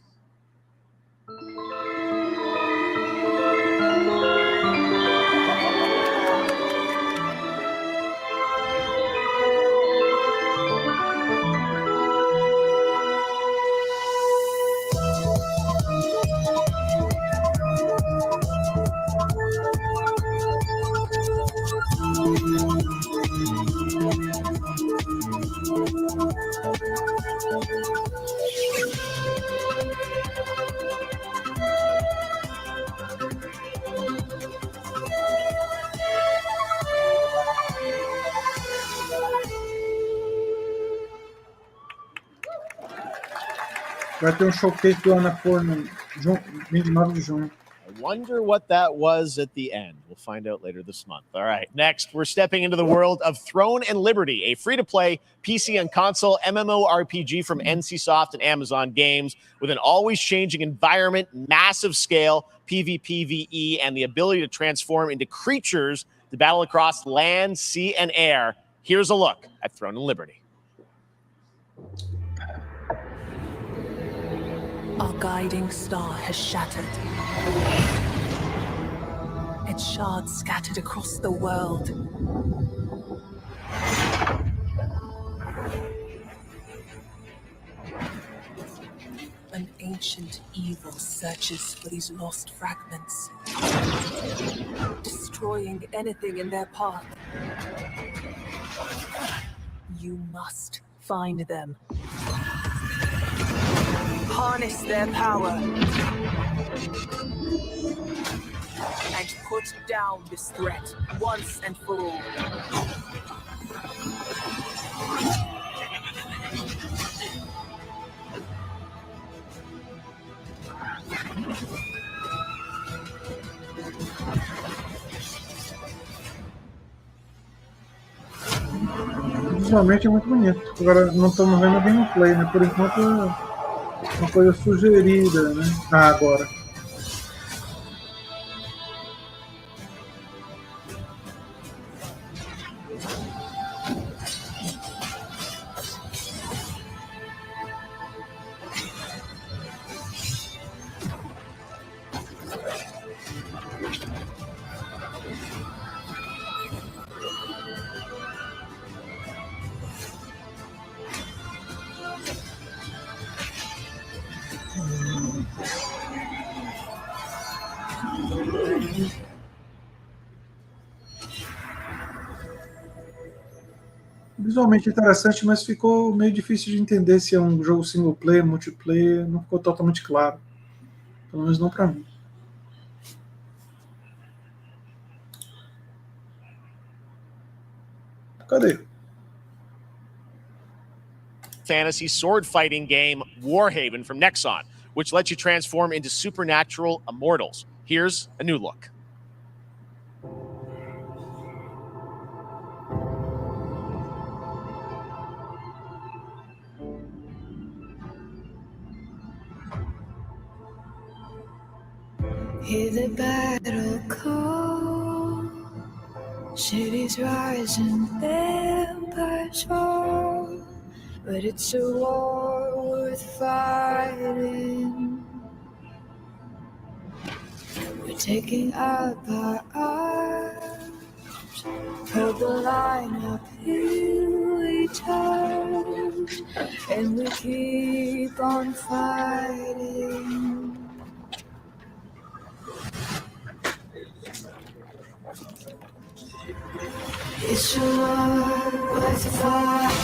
Vai ter showcase do Annapurna 29 de junho. I wonder what that was at the end. We'll find out later this month. All right, next, we're stepping into the world of Throne and Liberty, a free-to-play PC and console MMORPG from NCSoft and Amazon Games with an always-changing environment, massive scale, PvPvE, and the ability to transform into creatures to battle across land, sea, and air. Here's a look at Throne and Liberty. Our guiding star has shattered. Its shards scattered across the world. An ancient evil searches for these lost fragments, destroying anything in their path. You must find them. Harness their power and put down this threat once and for all. Visualmente é muito bonito. Agora não estamos vendo a gameplay, né? Por enquanto uma coisa sugerida, né? Agora. Visualmente interessante, mas ficou meio difícil de entender se é um jogo single player, multiplayer, não ficou totalmente claro. Pelo menos não para mim. Cadê? Fantasy sword fighting game Warhaven from Nexon, which lets you transform into supernatural immortals. Here's a new look. Hear the battle call, cities rise and empires fall, but it's a war worth fighting. We're taking up our arms, hold the line up, here we touch, and we keep on fighting. It's a war worth fighting.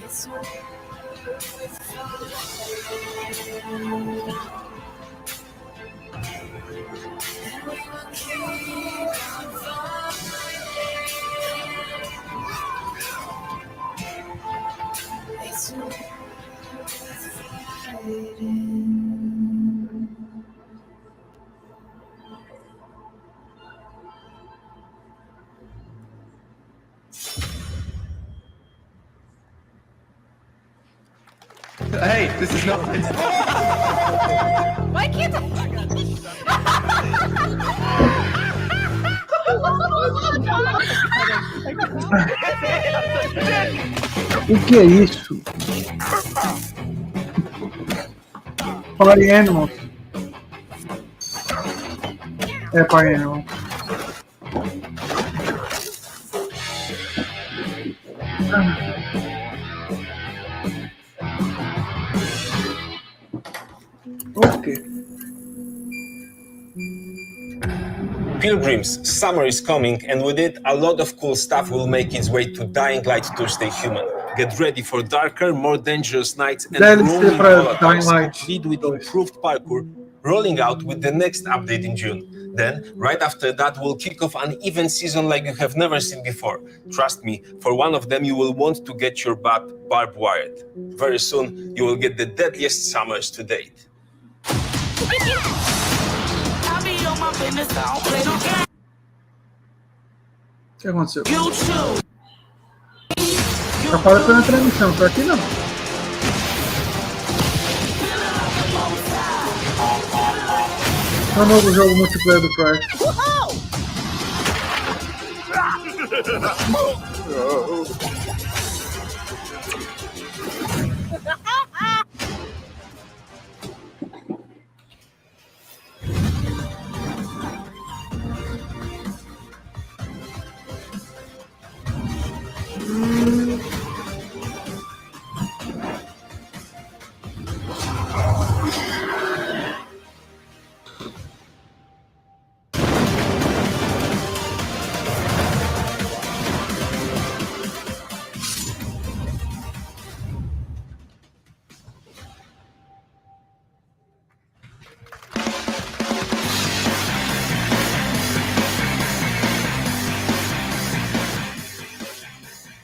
It's a Hey, this is not. Why can't O que é isso? Party Animals. É Party Animals. Ok. Pilgrims, summer is coming, and with it, a lot of cool stuff will make its way to Dying Light Tuesday Human. Get ready for darker, more dangerous nights and roaming volatiles, complete with improved parkour, rolling out with the next update in June. Then, right after that, we'll kick off an event season like you have never seen before. Trust me, for one of them, you will want to get your barbed wired. Very soon, you will get the deadliest summers to date. O que aconteceu? Apareceu na transmissão, por aqui não. É o novo jogo multiplayer do Crash.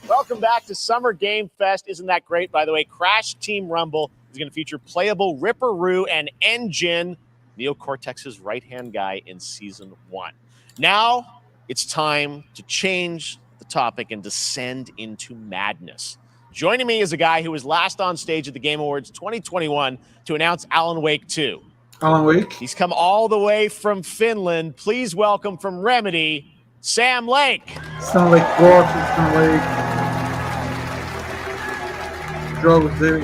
Welcome back to Summer Game Fest. Isn't that great? By the way, Crash Team Rumble is going to feature playable Ripperoo and Engine, Neo Cortex's right-hand guy in Season 1. Now, it's time to change the topic and descend into madness. Joining me is a guy who was last on stage at the Game Awards 2021 to announce Alan Wake 2. Alan Wake? He's come all the way from Finland. Please welcome from Remedy, Sam Lake. Sam Lake gosta, Sam Lake. Jogos dele.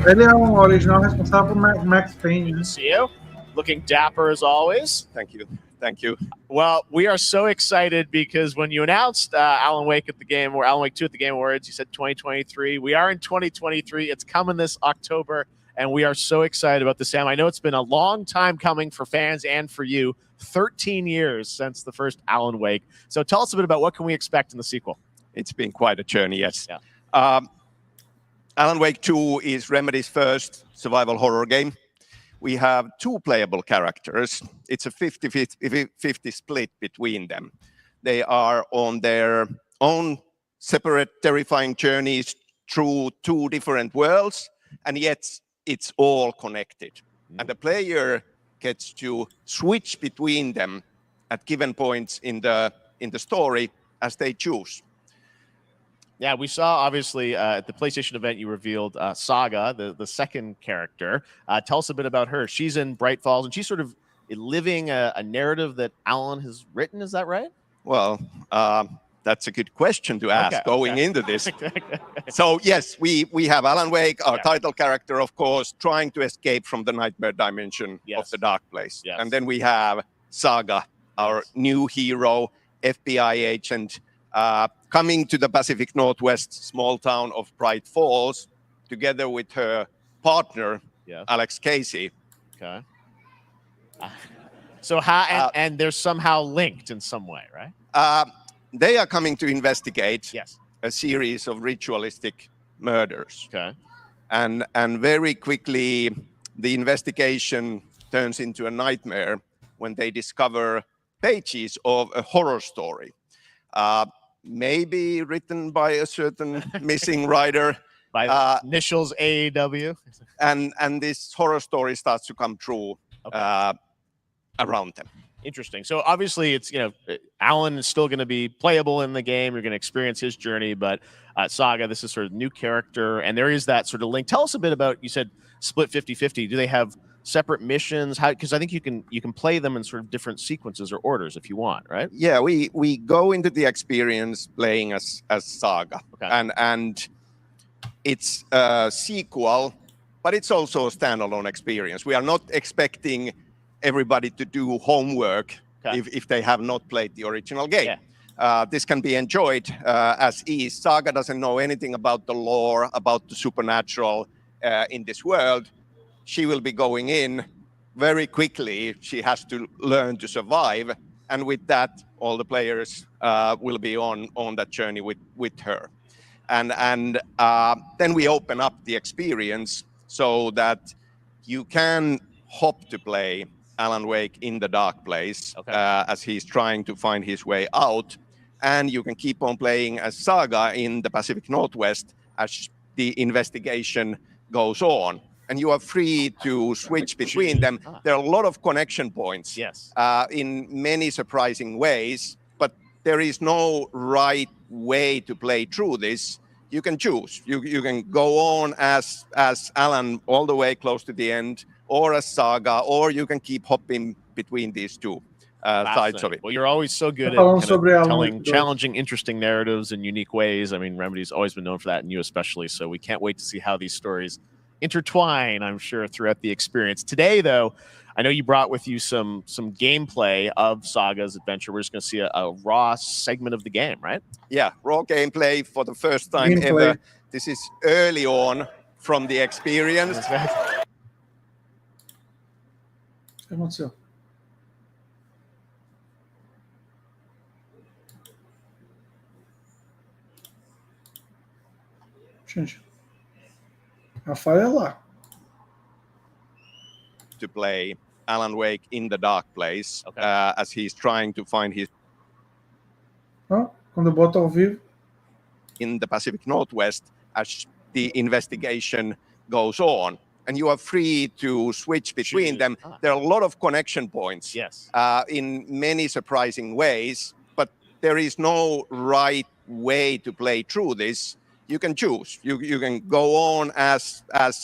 Ele é original responsável por Max Payne. Good to see you. Looking dapper as always. Thank you. Thank you. Well, we are so excited because when you announced Alan Wake at the game, or Alan Wake 2 at the Game Awards, you said 2023. We are in 2023. It's coming this October, and we are so excited about this, Sam. I know it's been a long time coming for fans and for you. 13 years since the first Alan Wake. So tell us a bit about what can we expect in the sequel. It's been quite a journey, yes. Yeah. Alan Wake 2 is Remedy's first survival horror game. We have two playable characters. It's a 50-50 split between them. They are on their own separate terrifying journeys through two different worlds, and yet it's all connected. And the player gets to switch between them at given points in the story as they choose. Yeah, we saw, obviously, at the PlayStation event, you revealed Saga, the second character. Tell us a bit about her. She's in Bright Falls, and she's sort of living a narrative that Alan has written. Is that right? Well, that's a good question to ask going into this. So, yes, we have Alan Wake, our title character, of course, trying to escape from the nightmare dimension of the dark place. Yes. And then we have Saga, our new hero, FBI agent, coming to the Pacific Northwest small town of Bright Falls, together with her partner, Alex Casey. Okay. So how and they're somehow linked in some way, right? They are coming to investigate a series of ritualistic murders. Okay. And very quickly, the investigation turns into a nightmare when they discover pages of a horror story, maybe written by a certain missing writer. By initials AEW. And this horror story starts to come true around them. Interesting. So obviously it's, Alan is still going to be playable in the game. You're going to experience his journey, but Saga, this is sort of new character, and there is that sort of link. Tell us a bit about, you said split 50-50. Do they have separate missions? How, because I think you can play them in sort of different sequences or orders if you want, right? Yeah, we go into the experience playing as Saga. Okay. And it's a sequel, but it's also a standalone experience. We are not expecting everybody to do homework if they have not played the original game. Yeah. This can be enjoyed as is. Saga doesn't know anything about the lore, about the supernatural in this world. She will be going in very quickly. She has to learn to survive. And with that, all the players will be on that journey with her. And then we open up the experience so that you can hop to play Alan Wake in the dark place as he's trying to find his way out. And you can keep on playing as Saga in the Pacific Northwest as the investigation goes on. And you are free to switch between them. There are a lot of connection points in many surprising ways, but there is no right way to play through this. You can choose. You can go on as Alan all the way close to the end, or as Saga, or you can keep hopping between these two sides of it. Well, you're always so good at kind of telling challenging, interesting narratives in unique ways. I mean, Remedy's always been known for that, and you especially. So we can't wait to see how these stories intertwine, I'm sure, throughout the experience. Today, though, I know you brought with you some gameplay of Saga's adventure. We're just going to see a raw segment of the game, right? Yeah, raw gameplay for the first time ever. This is early on from the experience. O que aconteceu? Gente, a falha é lá. To play Alan Wake in the dark place as he's trying to find his... Quando eu boto ao vivo. In the Pacific Northwest as the investigation goes on. And you are free to switch between them. There are a lot of connection points in many surprising ways, but there is no right way to play through this. You can choose. You can go on as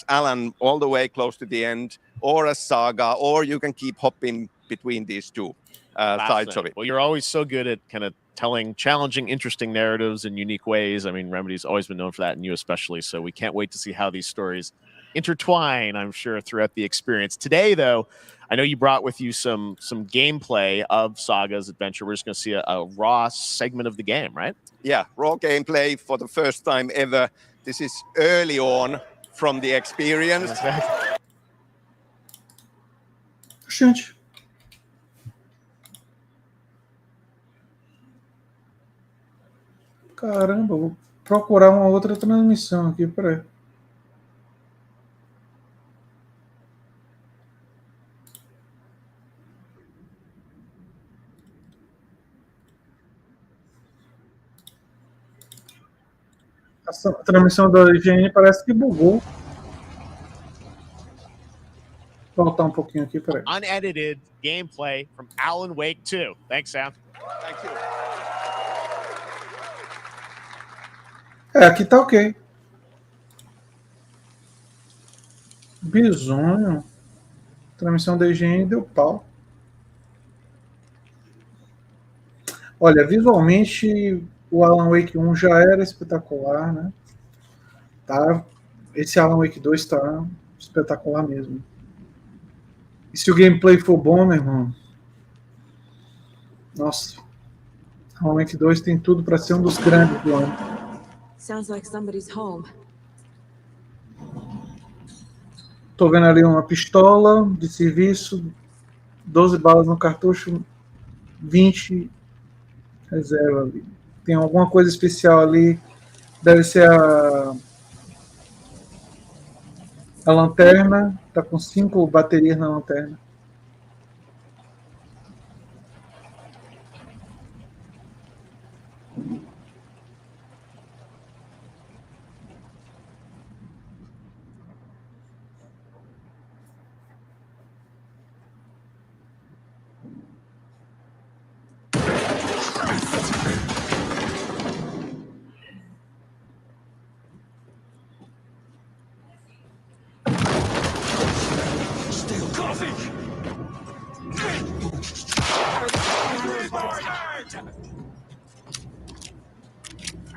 Alan all the way close to the end, or as Saga, or you can keep hopping between these two sides of it. Well, you're always so good at kind of telling challenging, interesting narratives in unique ways. I mean, Remedy's always been known for that, and you especially. So we can't wait to see how these stories intertwine, I'm sure, throughout the experience. Today, though, I know you brought with you some gameplay of Saga's adventure. We're just going to see a raw segment of the game, right? Yeah, raw gameplay for the first time ever. This is early on from the experience. Gente. Caramba, vou procurar uma outra transmissão aqui, peraí. A transmissão da IGN parece que bugou. Vou voltar pouquinho aqui, peraí. Unedited gameplay from Alan Wake 2. Thanks, Sam. Thank you. Aqui tá ok. Bizonho. Transmissão da IGN deu pau. Olha, visualmente o Alan Wake 1 já era espetacular, né? Tá? Esse Alan Wake 2 tá espetacular mesmo. E se o gameplay for bom, meu irmão, nossa, Alan Wake 2 tem tudo para ser um dos grandes do ano. Sounds like somebody's home. Tô vendo ali uma pistola de serviço, 12 balas no cartucho, 20 reserva ali. Tem alguma coisa especial ali, deve ser a lanterna, tá com 5 baterias na lanterna.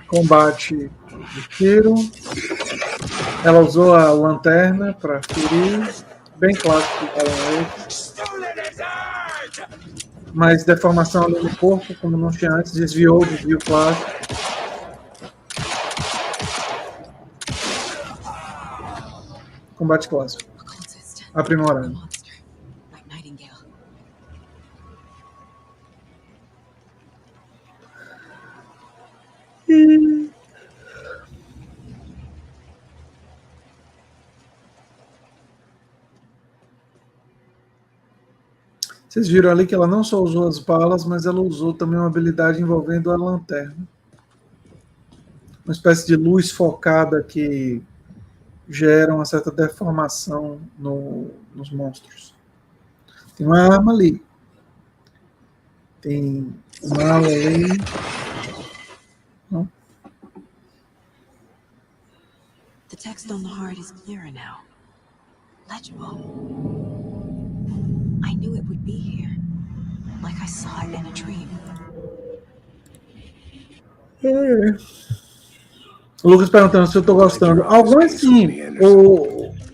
Combate de tiro. Ela usou a lanterna para ferir. Bem clássico do Alan Wake. Mas deformação ali no corpo, como não tinha antes, desviou o desvio clássico. Combate clássico. Aprimorado. Vocês viram ali que ela não só usou as balas, mas ela usou também uma habilidade envolvendo a lanterna. Uma espécie de luz focada que gera uma certa deformação nos monstros. Tem uma arma ali. Tem uma ala ali. Não? The text on the heart is clearer now. Legible. I knew it would be here, like I saw it in a dream. O Lucas perguntando se eu estou gostando. Alguns sim.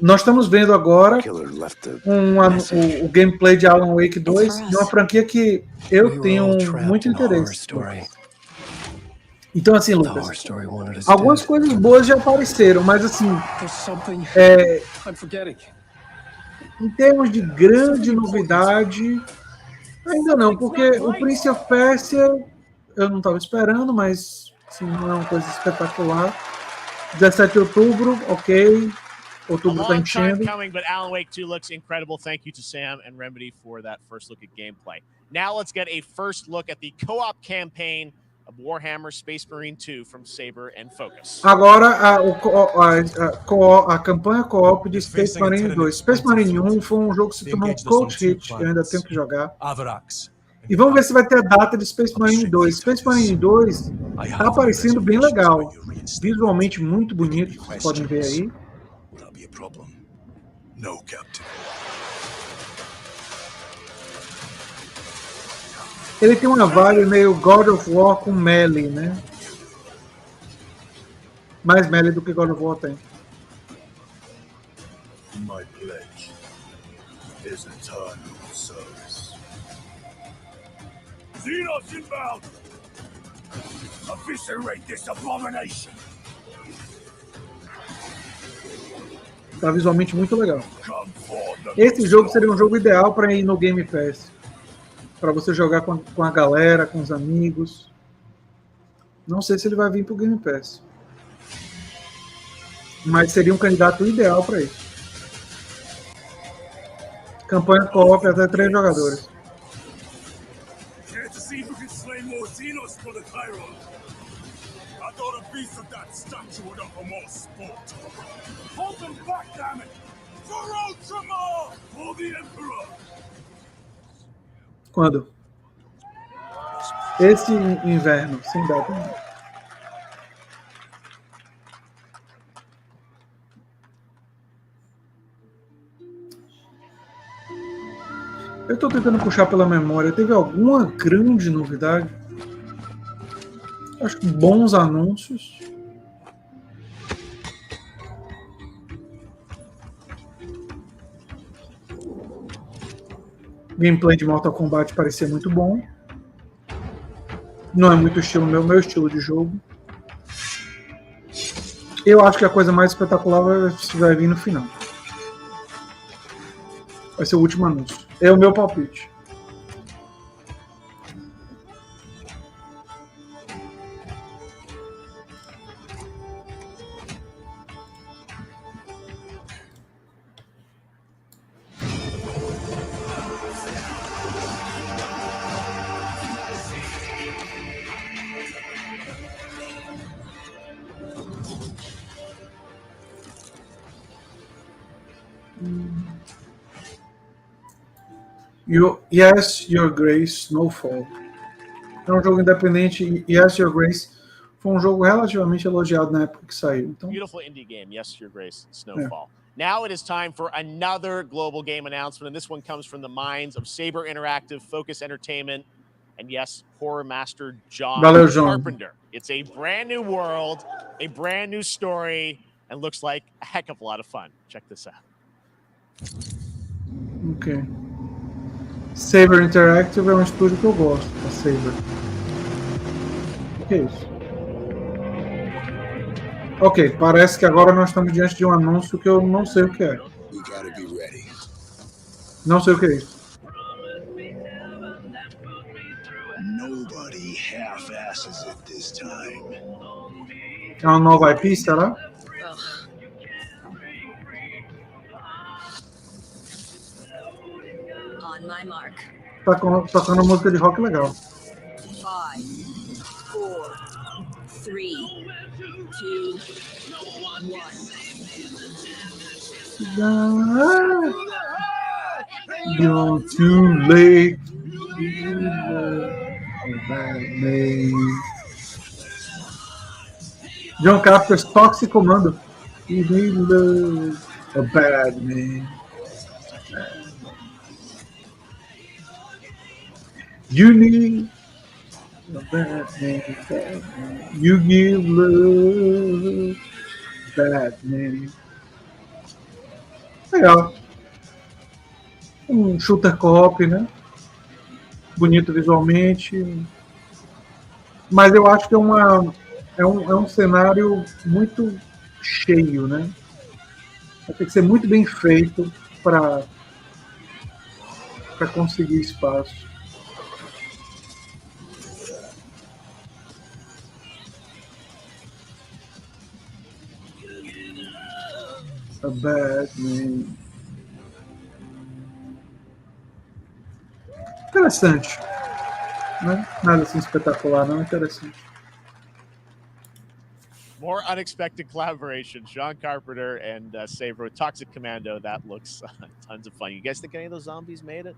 Nós estamos vendo agora o gameplay de Alan Wake 2, de uma franquia que eu tenho muito interesse. Então, assim, Lucas, algumas coisas boas já apareceram, mas assim, em termos de grande novidade, ainda não, porque o Prince of Persia eu não estava esperando, mas assim, não é uma coisa espetacular. 17 de outubro, ok. Outubro está enchendo. Coming, but Alan Wake 2 looks incredible. Thank you to Sam and Remedy for that first look at gameplay. Now let's get a first look at the co-op campaign of Warhammer Space Marine 2 from Saber and Focus. Agora a campanha co-op de Space Marine 2. Space Marine 1 foi um jogo que se tornou um cult hit, eu ainda tenho que jogar. E vamos ver se vai ter a data de Space Marine 2. Space Marine 2 está aparecendo bem legal. Visualmente muito bonito, vocês podem ver aí. Ele tem uma vibe meio God of War com melee, né? Mais melee do que God of War tem. My pledge is eternal service. Xenos inbound! Eviscerate this abomination! Tá visualmente muito legal. Esse jogo seria um jogo ideal para ir no Game Pass. Para você jogar com a galera, com os amigos. Não sei se ele vai vir para o Game Pass. Mas seria um candidato ideal para isso. Campanha co-op até 3 jogadores. Quando? Esse inverno, sem data. Eu estou tentando puxar pela memória. Teve alguma grande novidade? Acho que bons anúncios. Gameplay de Mortal Kombat parecia muito bom. Não é muito estilo meu estilo de jogo. Eu acho que a coisa mais espetacular vai vir no final. Vai ser o último anúncio. É o meu palpite. Yes, Your Grace, Snowfall. É um jogo independente. Yes, Your Grace foi um jogo relativamente elogiado na época que saiu. Então, beautiful indie game. Yes, Your Grace, Snowfall. Now it is time for another global game announcement, and this one comes from the minds of Saber Interactive, Focus Entertainment, and yes, horror master John Carpenter. It's a brand new world, a brand new story, and looks like a heck of a lot of fun. Check this out. Ok. Saber Interactive é um estúdio que eu gosto, a Saber. O que é isso? Ok, parece que agora nós estamos diante de um anúncio que eu não sei o que é. Não sei o que é isso. Nobody half-asses it this time. É uma nova IP, será? On my mark. Tá tocando música de rock legal. 5, 4, 3, 2, 1. You're too late. John Carpenter's Toxic Commando. A bad man. You need a bad man. You give love. Bad man. Legal. Um shooter co-op, né? Bonito visualmente. Mas eu acho que é um cenário muito cheio, né? Vai ter que ser muito bem feito para conseguir espaço. A bad man. Interessante. Né? Nada assim espetacular, não. Interessante. More unexpected collaboration. John Carpenter and Saber with Toxic Commando. That looks tons of fun. You guys think any of those zombies made it?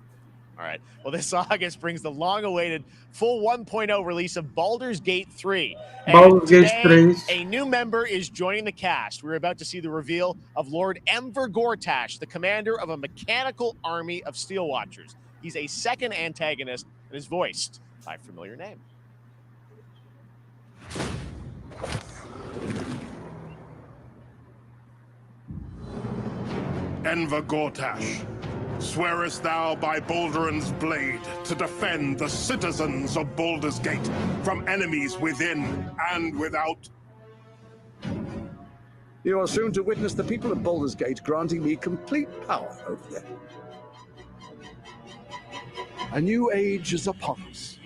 All right. Well, this August brings the long-awaited full 1.0 release of Baldur's Gate 3. Baldur's Gate 3. A new member is joining the cast. We're about to see the reveal of Lord Enver Gortash, the commander of a mechanical army of Steel Watchers. He's a second antagonist and is voiced by a familiar name. Enver Gortash, swearest thou by Balduran's blade to defend the citizens of Baldur's Gate from enemies within and without? You are soon to witness the people of Baldur's Gate granting me complete power over them. A new age is upon us.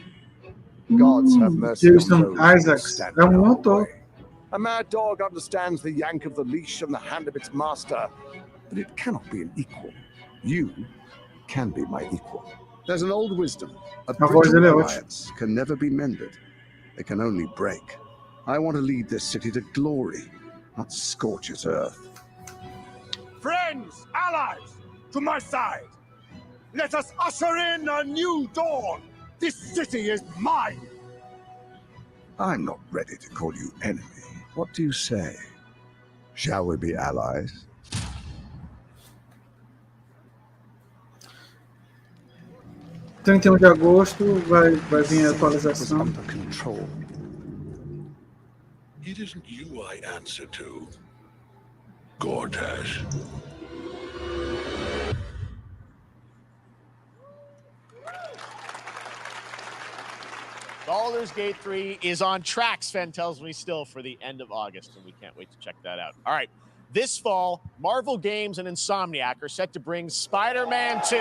Gods have mercy on those Isaacs. É um autor. A mad dog understands the yank of the leash and the hand of its master, but it cannot be an equal. You can be my equal. There's an old wisdom. A brittle alliance can never be mended. It can only break. I want to lead this city to glory, not scorch its earth. Friends, allies, to my side. Let us usher in a new dawn. This city is mine. I'm not ready to call you enemy. What do you say? Shall we be allies? 31 de agosto vai vir a atualização. It isn't you I answer to, Gortash. Baldur's Gate 3 is on track, Sven tells me, still for the end of August, and we can't wait to check that out. All right. This fall, Marvel Games and Insomniac are set to bring Spider-Man 2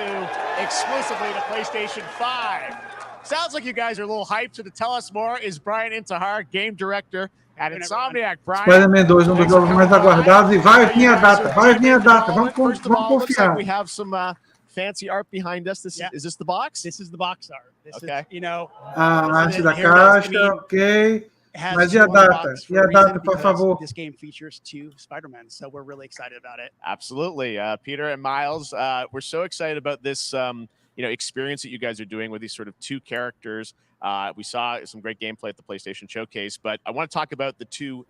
exclusively to PlayStation 5. Sounds like you guys are a little hyped, so to tell us more is Brian Intihar, game director at Insomniac. Brian, Spider-Man 2, um dos jogos mais aguardados, e vai vir a data, vamos confiar. Looks like we have some fancy art behind us. Is this the box? This is the box art. This is, you know. A arte da caixa, ok. Mas e a data? E a data, por favor? This game features 2 Spider-Man, so we're really excited about it. Absolutely. Peter and Miles, we're so excited about this experience that you guys are doing with these sort of two characters. We saw some great gameplay at the PlayStation Showcase, but I want to talk about the two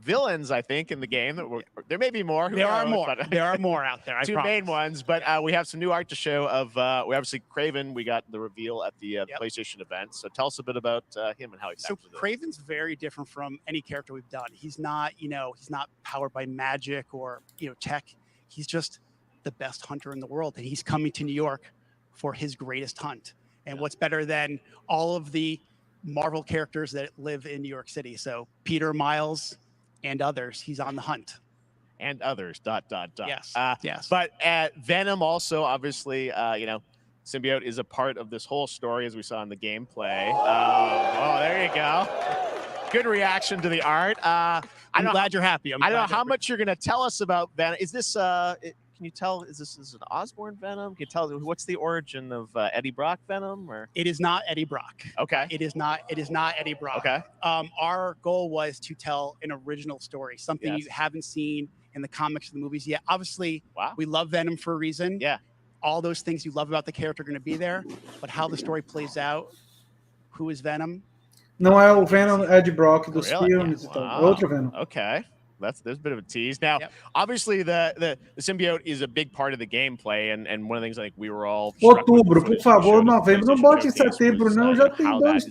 villains, I think, in the game. There may be more. There are more. There are more out there. Two main ones, but we have some new art to show of, we obviously, Kraven, we got the reveal at the PlayStation event. So tell us a bit about him and how he So Kraven's very different from any character we've done. He's not, he's not powered by magic or, tech. He's just the best hunter in the world. And he's coming to New York for his greatest hunt. And what's better than all of the Marvel characters that live in New York City? So Peter, Miles, and others, he's on the hunt. And others, ... Yes. Yes. But Venom also, obviously, symbiote is a part of this whole story, as we saw in the gameplay. Oh, there you go. Good reaction to the art. I'm glad you're happy. I don't know how much you're going to tell us about Venom. Is this, can you tell, is this an Osborn Venom? Can you tell, what's the origin of Eddie Brock Venom? Or It is not Eddie Brock. Okay. It is not Eddie Brock. Okay. Our goal was to tell an original story, something you haven't seen in the comics or the movies yet. Obviously, we love Venom for a reason. Yeah. All those things you love about the character are going to be there, but how the story plays out, who is Venom? Não é o Venom Ed Brock dos filmes e tal. Outro Venom. Okay. There's a bit of a tease. Now, obviously, the symbiote is a big part of the gameplay, and one of the things I think we were all. Outubro, por favor, novembro. Não bote em setembro, não. Já tem dois.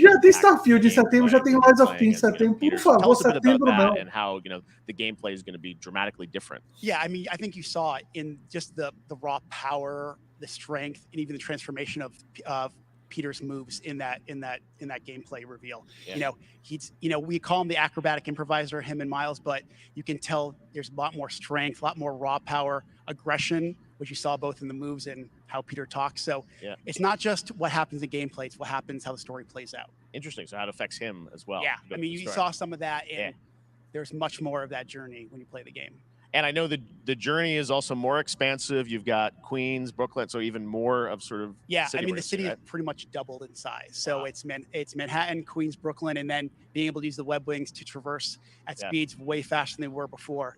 Já tem Starfield em setembro, já tem Lies of P em setembro. Por favor, setembro não. And how the gameplay is going to be dramatically different. Yeah, I mean, I think you saw it in just the raw power, the strength, and even the transformation of Peter's moves in that gameplay reveal. Yeah. He's we call him the acrobatic improviser, him and Miles, but you can tell there's a lot more strength, a lot more raw power, aggression, which you saw both in the moves and how Peter talks. So it's not just what happens in gameplay, it's what happens, how the story plays out. Interesting. So how it affects him as well. Yeah, I mean, you saw some of that, and there's much more of that journey when you play the game. And I know the journey is also more expansive. You've got Queens, Brooklyn, so even more of sort of the city is pretty much doubled in size. So it's Manhattan, Queens, Brooklyn, and then being able to use the web wings to traverse at speeds way faster than they were before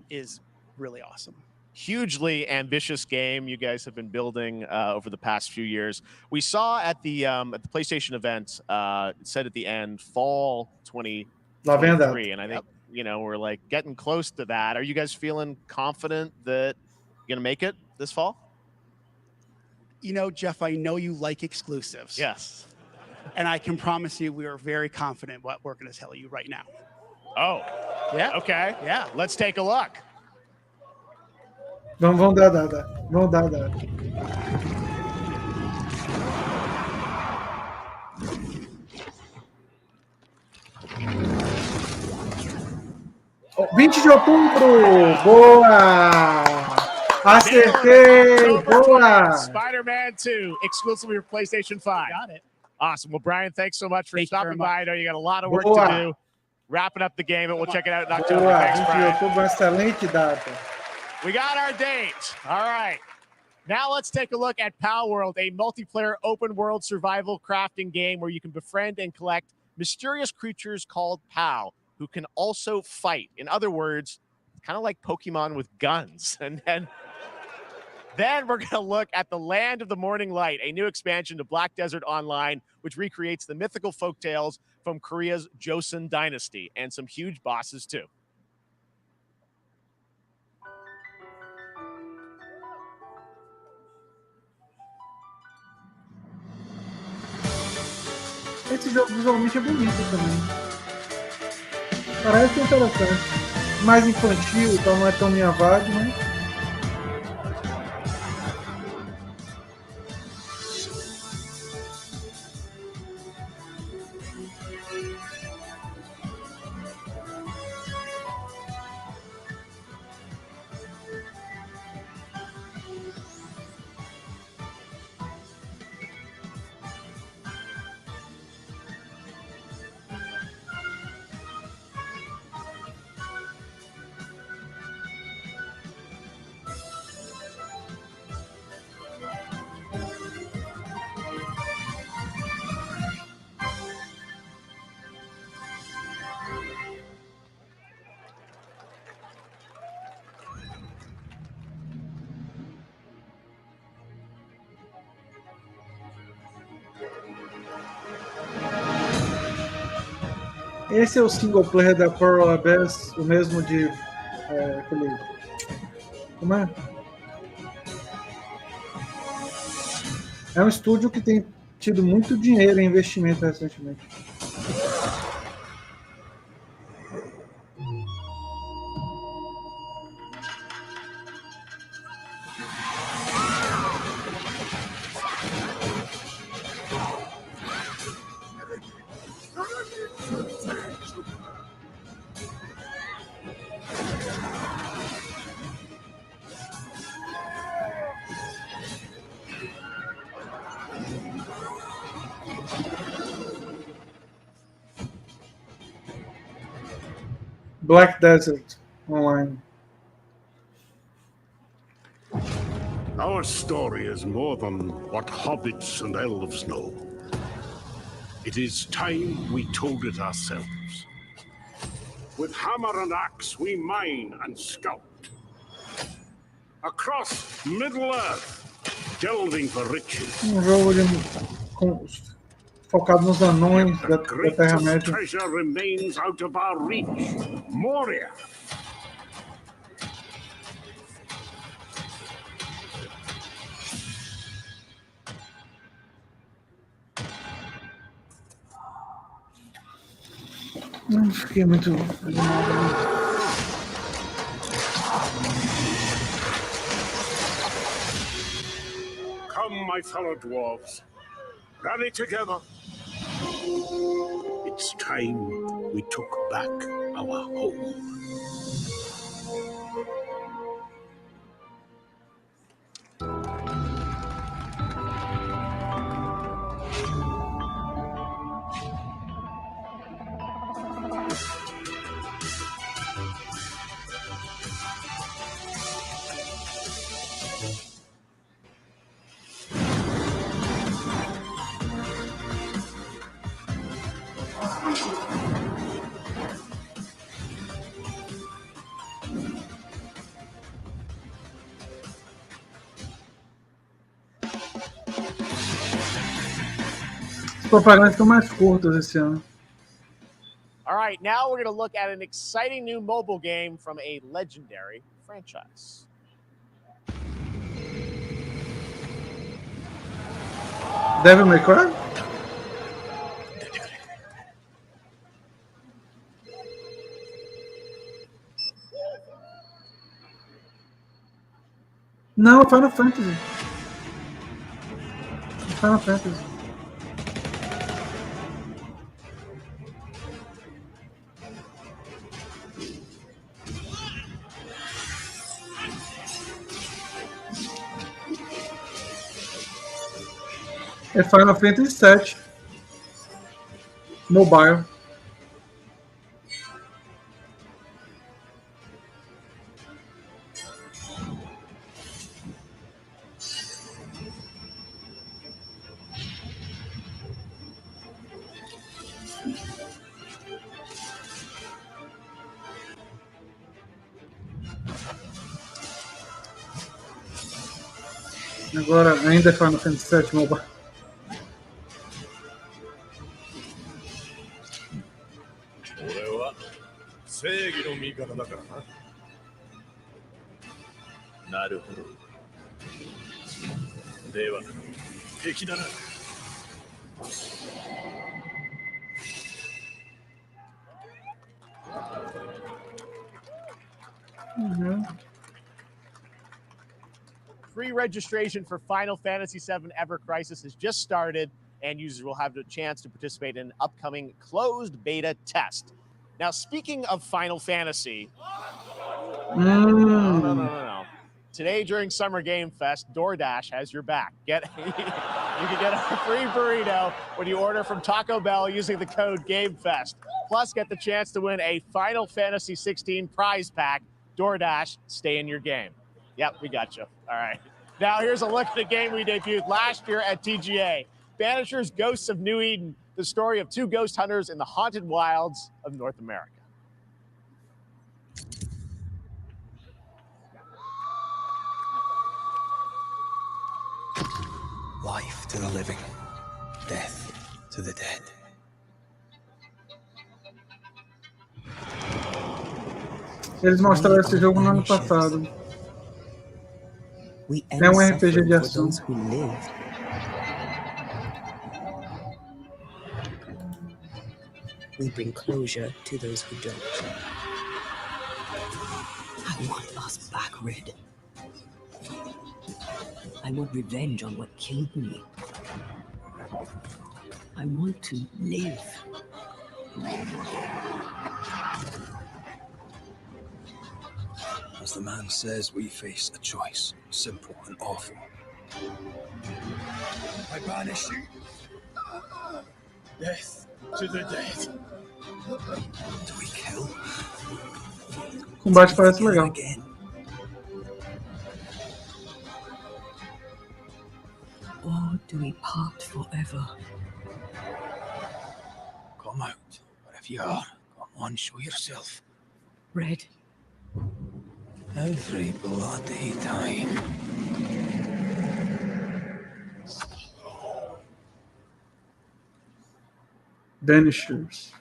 is really awesome. Hugely ambitious game you guys have been building over the past few years. We saw at the PlayStation event, it said at the end, fall 2023, and I think we're like getting close to that. Are you guys feeling confident that you're gonna make it this fall? Jeff, I know you like exclusives. Yes. And I can promise you we are very confident what we're going to tell you right now. Oh. Yeah. Okay. Yeah. Let's take a look. Vamos dar data. Vamos dar data. Oh, 20 de outubro! Boa! Acertei! Boa! Spider-Man 2, exclusively for PlayStation 5. Got it. Awesome. Well, Brian, thanks so much for stopping by. I know you got a lot of work Boa. to do. Wrapping up the game, and we'll check it out in October. Boa! Thanks, 20 de Brian. outubro, excelente data. We got our date. All right. Now let's take a look at Pal World, a multiplayer open-world survival crafting game where you can befriend and collect mysterious creatures called Pal, who can also fight. In other words, kind of like Pokemon with guns. And then we're going to look at the Land of the Morning Light, a new expansion to Black Desert Online, which recreates the mythical folktales from Korea's Joseon dynasty, and some huge bosses too. Esse jogo visualmente é bonito também. Parece interessante. Mais infantil, então não é tão minha vibe, né? Esse é o single player da Pearl Abyss, o mesmo de aquele... Como é? É um estúdio que tem tido muito dinheiro em investimento recentemente. Black Desert Online. Our story is more than what hobbits and elves know. It is time we told it ourselves. With hammer and axe, we mine and scout. Across Middle-earth, delving for riches. Jogo focado nos anões da Terra-média. Treasure remains out of our reach. Moria. Não fiquei muito animado. Come, my fellow dwarves. Rally together. It's time we took back our home. As propagandas estão mais curtas esse ano. All right, now we're going to look at an exciting new mobile game from a legendary franchise. Devil May Cry? Não, Final Fantasy. Final Fantasy. É Final Fantasy VII Mobile. Agora ainda é Final Fantasy VII Mobile. Pre-registration for Final Fantasy VII Ever Crisis has just started, and users will have the chance to participate in an upcoming closed beta test. Now, speaking of Final Fantasy, no. Today during Summer Game Fest, DoorDash has your back. You can get a free burrito when you order from Taco Bell using the code GameFest. Plus, get the chance to win a Final Fantasy 16 prize pack. DoorDash, stay in your game. Yep, we got you. All right. Now here's a look at the game we debuted last year at TGA. Banishers Ghosts of New Eden, the story of two ghost hunters in the haunted wilds of North America. Life to the living, death to the dead. Eles mostraram esse jogo no ano passado. É um RPG de ação. We bring closure to those who don't. I want us back, Red. I want revenge on what killed me. I want to live. As the man says, we face a choice, simple and awful. I banish you. Death to the dead. Do we kill? O combate parece legal. Or do we part forever? Come out, wherever you are. Come on, show yourself. Red. Every bloody time. Vanishers.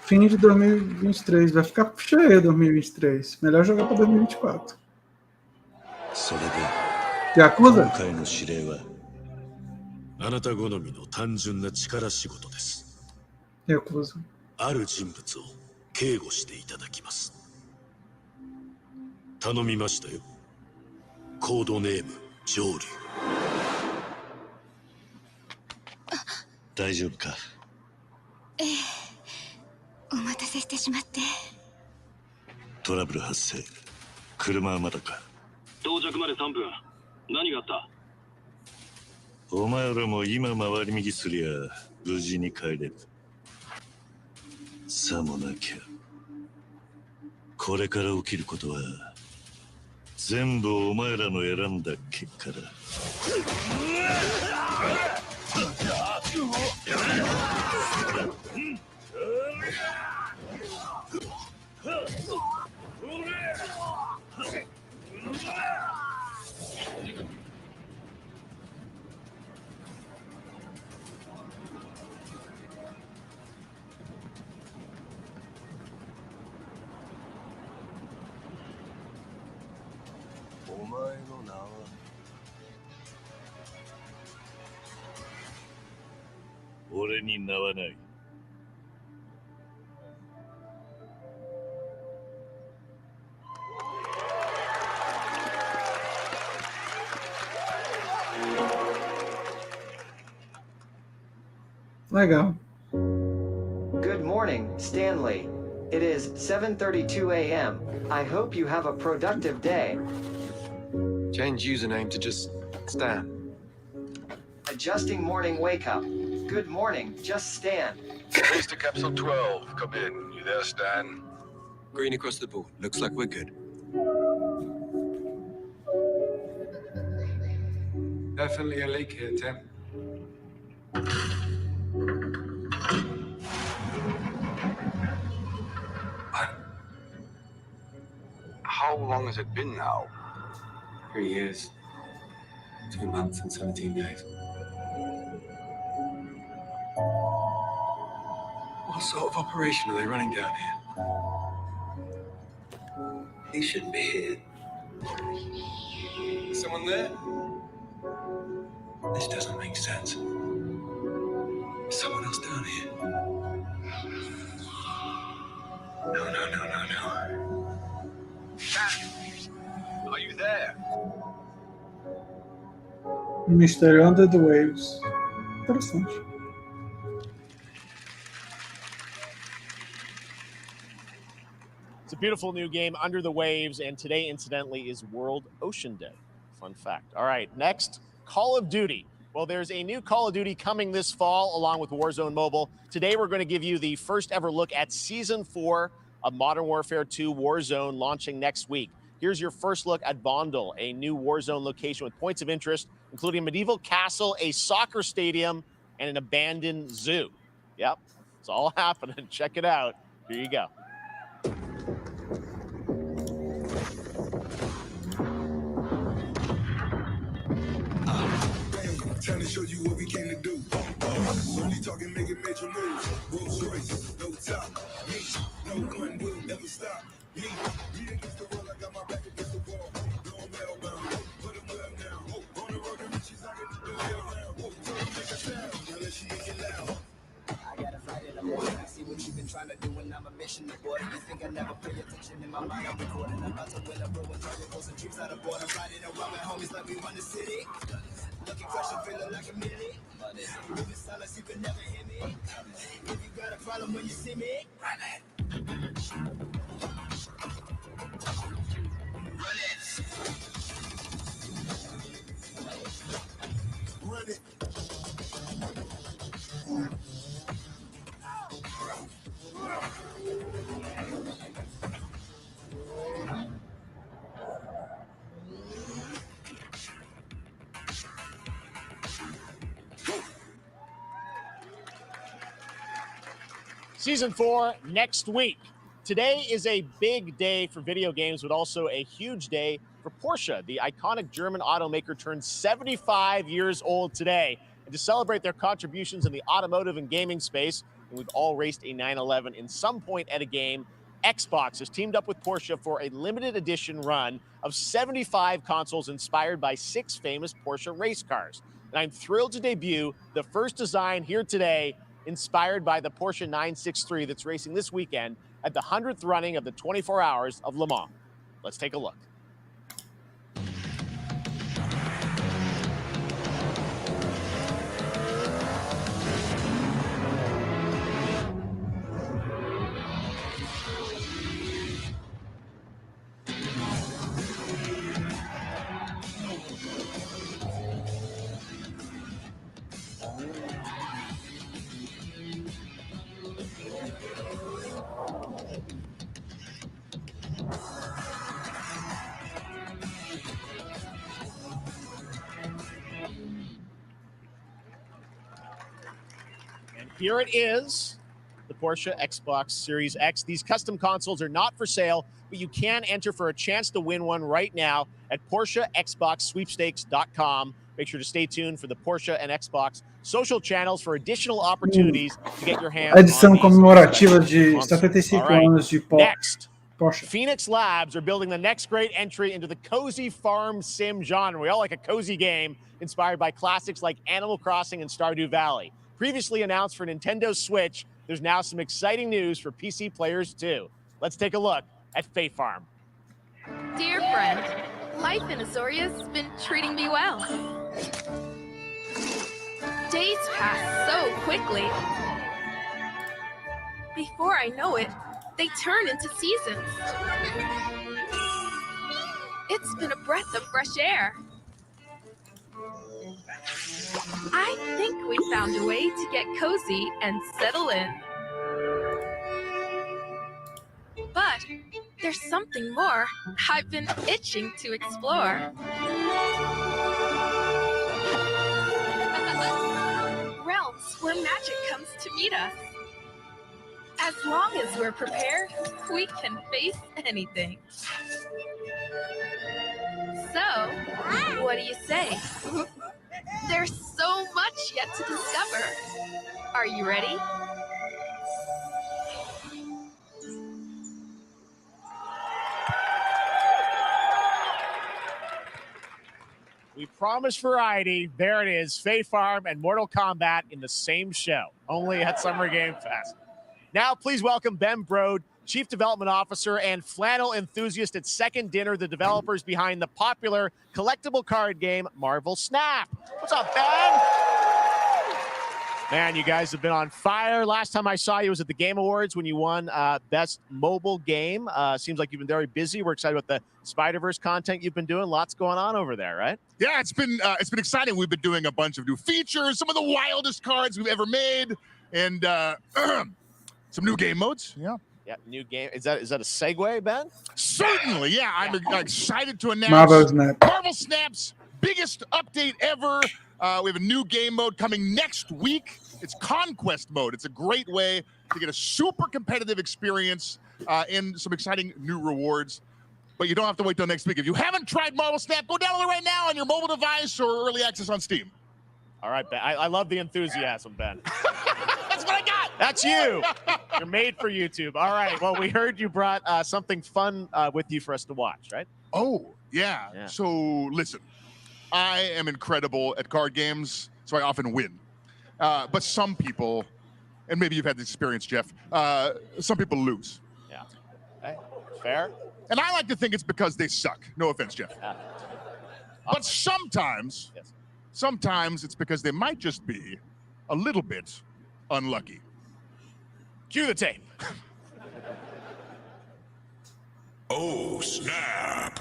Fim de 2023. Vai ficar cheio 2023. Melhor jogar para 2024. Yakuza? あなた好みの単純な力仕事です。Yakuza. ある人物を警護していただきます。頼みましたよ。コードネーム上流。大丈夫か？ええ、お待たせしてしまって。トラブル発生。車はまだか？到着まで3分。何があった？お前らも今回り右すりゃ無事に帰れる。さもなきゃこれから起きることは全部お前らの選んだ結果だ。お前の名は？俺に名はない。Legal. Good morning, Stanley. It is 7:32 a.m. I hope you have a productive day. Change username to just Stan. Adjusting morning wake up. Good morning, just Stan. Booster Capsule 12, come in. You there, Stan? Green across the board. Looks like we're good. Definitely a leak here, Tim. How long has it been now? 3 years. 2 months and 17 days. What sort of operation are they running down here? He shouldn't be here. Is someone there? This doesn't make sense. Is someone else down here? No. Are you there? Mystery Under the Waves. Interessante. It's a beautiful new game, Under the Waves, and today, incidentally, is World Ocean Day. Fun fact. All right, next, Call of Duty. Well, there's a new Call of Duty coming this fall, along with Warzone Mobile. Today, we're going to give you the first ever look at Season 4 of Modern Warfare 2 Warzone, launching next week. Here's your first look at Vondel, a new Warzone location with points of interest, including a medieval castle, a soccer stadium, and an abandoned zoo. Yep, it's all happening. Check it out. Here you go. Trying to show you what we came to do. Only talking, making major moves. Rolls Royce, no top. Me, no one will never stop. See what you've been trying to do when I'm a mission, boy. You think I never pay attention in my mind? I'm recording. I'm about to win a bro and try to pull some dreams out of board. I'm riding around with homies like we run the city. Looking fresh and feeling like a million. Moving silence, you can never hear me. If you got a problem when you see me, run it. Run it. Season 4 next week. Today is a big day for video games, but also a huge day for Porsche. The iconic German automaker turned 75 years old today. And to celebrate their contributions in the automotive and gaming space, and we've all raced a 911 in some point at a game, Xbox has teamed up with Porsche for a limited edition run of 75 consoles inspired by 6 famous Porsche race cars. And I'm thrilled to debut the first design here today, inspired by the Porsche 963 that's racing this weekend at the 100th running of the 24 Hours of Le Mans. Let's take a look. Here it is, the Porsche Xbox Series X. These custom consoles are not for sale, but you can enter for a chance to win one right now at PorscheXboxSweepstakes.com. Make sure to stay tuned for the Porsche and Xbox social channels for additional opportunities to get your hands on edição these comemorativa de 75 right. anos de Next, Porsche. Phoenix Labs are building the next great entry into the cozy farm sim genre. We all like a cozy game inspired by classics like Animal Crossing and Stardew Valley. Previously announced for Nintendo Switch, there's now some exciting news for PC players too. Let's take a look at Fae Farm. Dear friend, life in Azoria's been treating me well. Days pass so quickly. Before I know it, they turn into seasons. It's been a breath of fresh air. I think we found a way to get cozy and settle in. But there's something more I've been itching to explore. Realms where magic comes to meet us. As long as we're prepared, we can face anything. So, what do you say? There's so much yet to discover. Are you ready? We promised variety. There it is, Fae Farm and Mortal Kombat in the same show, only at Summer Game Fest. Now, please welcome Ben Brode, Chief Development Officer and flannel enthusiast at Second Dinner, the developers behind the popular collectible card game Marvel Snap. What's up, Ben? Man, you guys have been on fire. Last time I saw you was at the Game Awards when you won Best Mobile Game. Seems like you've been very busy. We're excited about the Spider-Verse content you've been doing. Lots going on over there, right? Yeah, it's been exciting. We've been doing a bunch of new features, some of the wildest cards we've ever made, and some new game modes. Yeah. Yeah, new game. Is that a segue, Ben? Certainly, yeah. I'm excited to announce Marvel Snap's biggest update ever. We have a new game mode coming next week. It's Conquest mode. It's a great way to get a super competitive experience and some exciting new rewards. But you don't have to wait till next week. If you haven't tried Marvel Snap, go download it right now on your mobile device or early access on Steam. All right, Ben. I love the enthusiasm, Ben. That's what I got. That's you. You're made for YouTube. All right. Well, we heard you brought something fun with you for us to watch, right? Oh, yeah. So listen, I am incredible at card games, so I often win. But some people, and maybe you've had this experience, Jeff, some people lose. Yeah. Okay. Fair. And I like to think it's because they suck. No offense, Jeff. But sometimes it's because they might just be a little bit unlucky. Cue the tape. Oh, snap.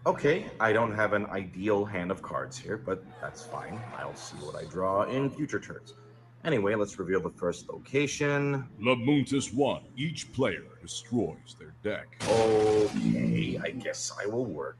Okay, I don't have an ideal hand of cards here, but that's fine. I'll see what I draw in future turns. Anyway, let's reveal the first location. Labuntus 1. Each player destroys their deck. Okay, I guess I will work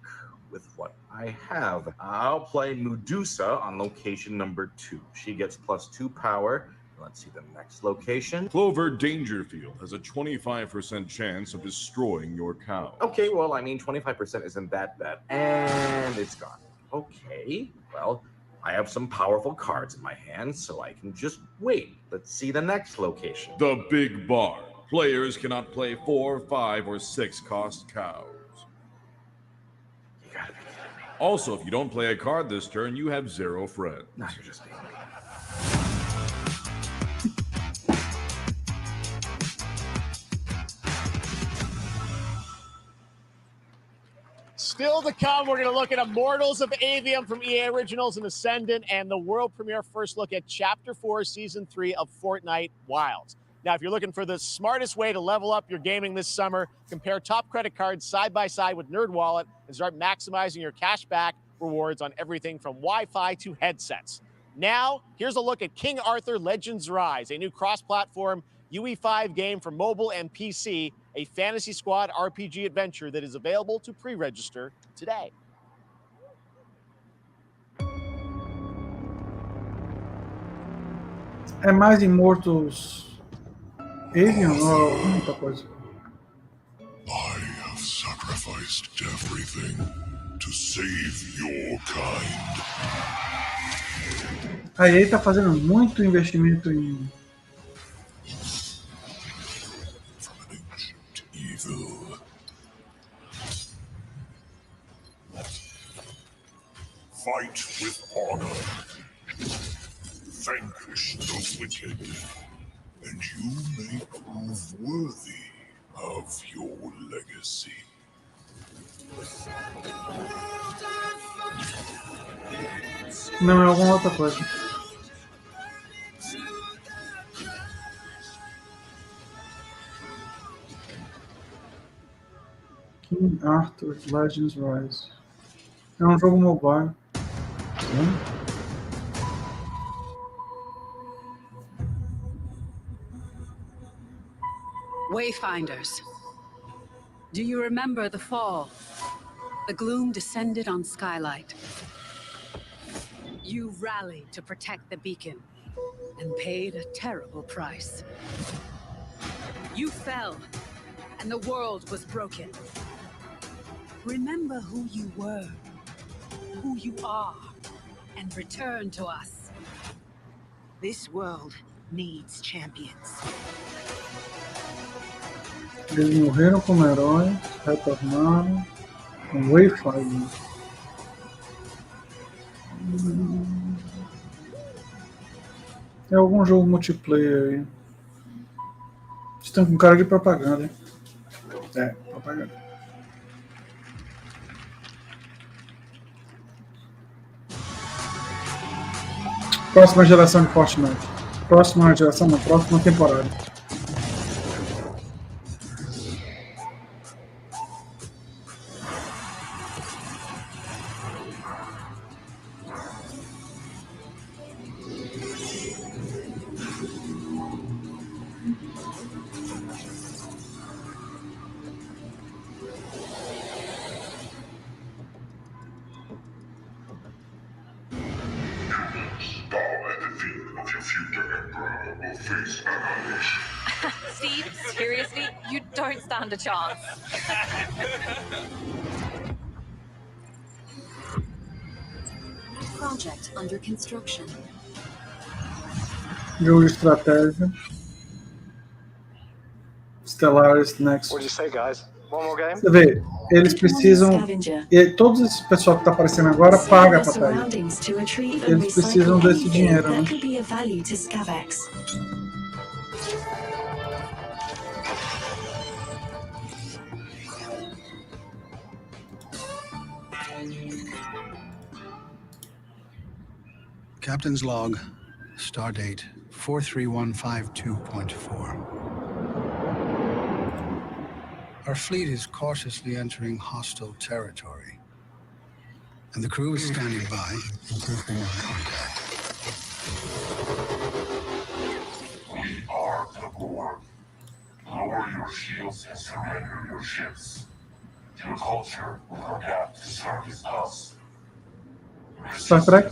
with what I have. I'll play Medusa on location number 2. She gets +2 power. Let's see the next location. Clover Dangerfield has a 25% chance of destroying your cow. Okay, well, I mean, 25% isn't that bad. And it's gone. Okay, well, I have some powerful cards in my hand, so I can just wait. Let's see the next location. The Big Barn. Players cannot play 4, 5, or 6 cost cows. You gotta be kidding me. Also, if you don't play a card this turn, you have 0 friends. No, you're just being me. Still to come, we're going to look at Immortals of Avium from EA Originals and Ascendant, and the world premiere first look at Chapter 4, Season 3 of Fortnite Wilds. Now, if you're looking for the smartest way to level up your gaming this summer, compare top credit cards side by side with NerdWallet and start maximizing your cash back rewards on everything from Wi-Fi to headsets. Now, here's a look at King Arthur Legends Rise, a new cross-platform UE5 game for mobile and PC, a Fantasy Squad RPG adventure that is available to pre-register today. É mais Immortals Avium ou muita coisa? I have sacrificed everything to save your kind. A EA tá fazendo muito investimento em Evil. Fight with honor. Vanquish the wicked, and you may prove worthy of your legacy. Não, é alguma outra coisa. King Arthur Legends Rise. É um jogo mobile. Wayfinders. Do you remember the fall? The gloom descended on Skylight. You rallied to protect the beacon and paid a terrible price. You fell, and the world was broken. Remember who you were, who you are, and return to us. This world needs champions. Eles morreram como heróis, retornaram com Wayfinder. É algum jogo multiplayer aí. Estão com cara de propaganda, hein? É, propaganda. Próxima geração de Fortnite. Próxima geração, não, próxima temporada. Steve, seriously, you don't stand a chance. Project under construction. Jogo de estratégia. Stellaris Next. What'd you say, guys? One more game? Você vê, eles precisam. Todos esse pessoal que está aparecendo agora paga para estar aí. Eles precisam desse dinheiro, né? Captain's log, stardate 43152.4. Our fleet is cautiously entering hostile territory, and the crew is standing by in case they want contact. We are the Borg. Lower your shields and surrender your ships. Your culture will adapt to service us. Star Trek?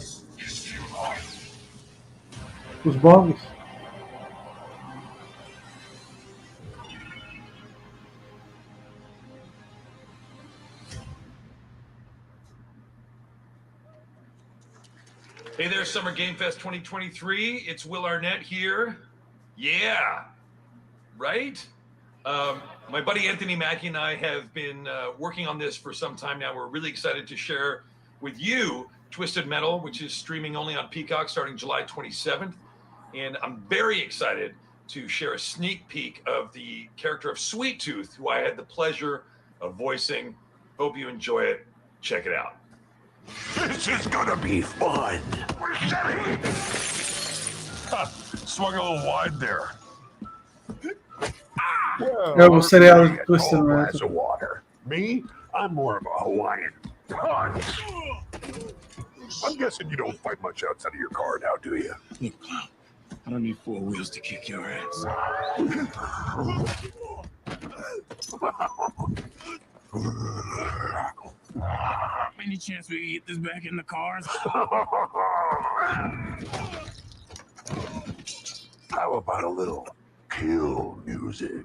Os Borgs? Hey there, Summer Game Fest 2023. It's Will Arnett here. Yeah, right? My buddy Anthony Mackie and I have been working on this for some time now. We're really excited to share with you Twisted Metal, which is streaming only on Peacock starting July 27th. And I'm very excited to share a sneak peek of the character of Sweet Tooth, who I had the pleasure of voicing. Hope you enjoy it. Check it out. This is gonna be fun. We're steady. Swung a little wide there. É o serial de Twisted Metal. Glass of water. Me, I'm more of a Hawaiian punch. I'm guessing you don't fight much outside of your car now, do you? Look, clown, I don't need four wheels to kick your ass. Any chance we can get this back in the cars? How about a little kill music?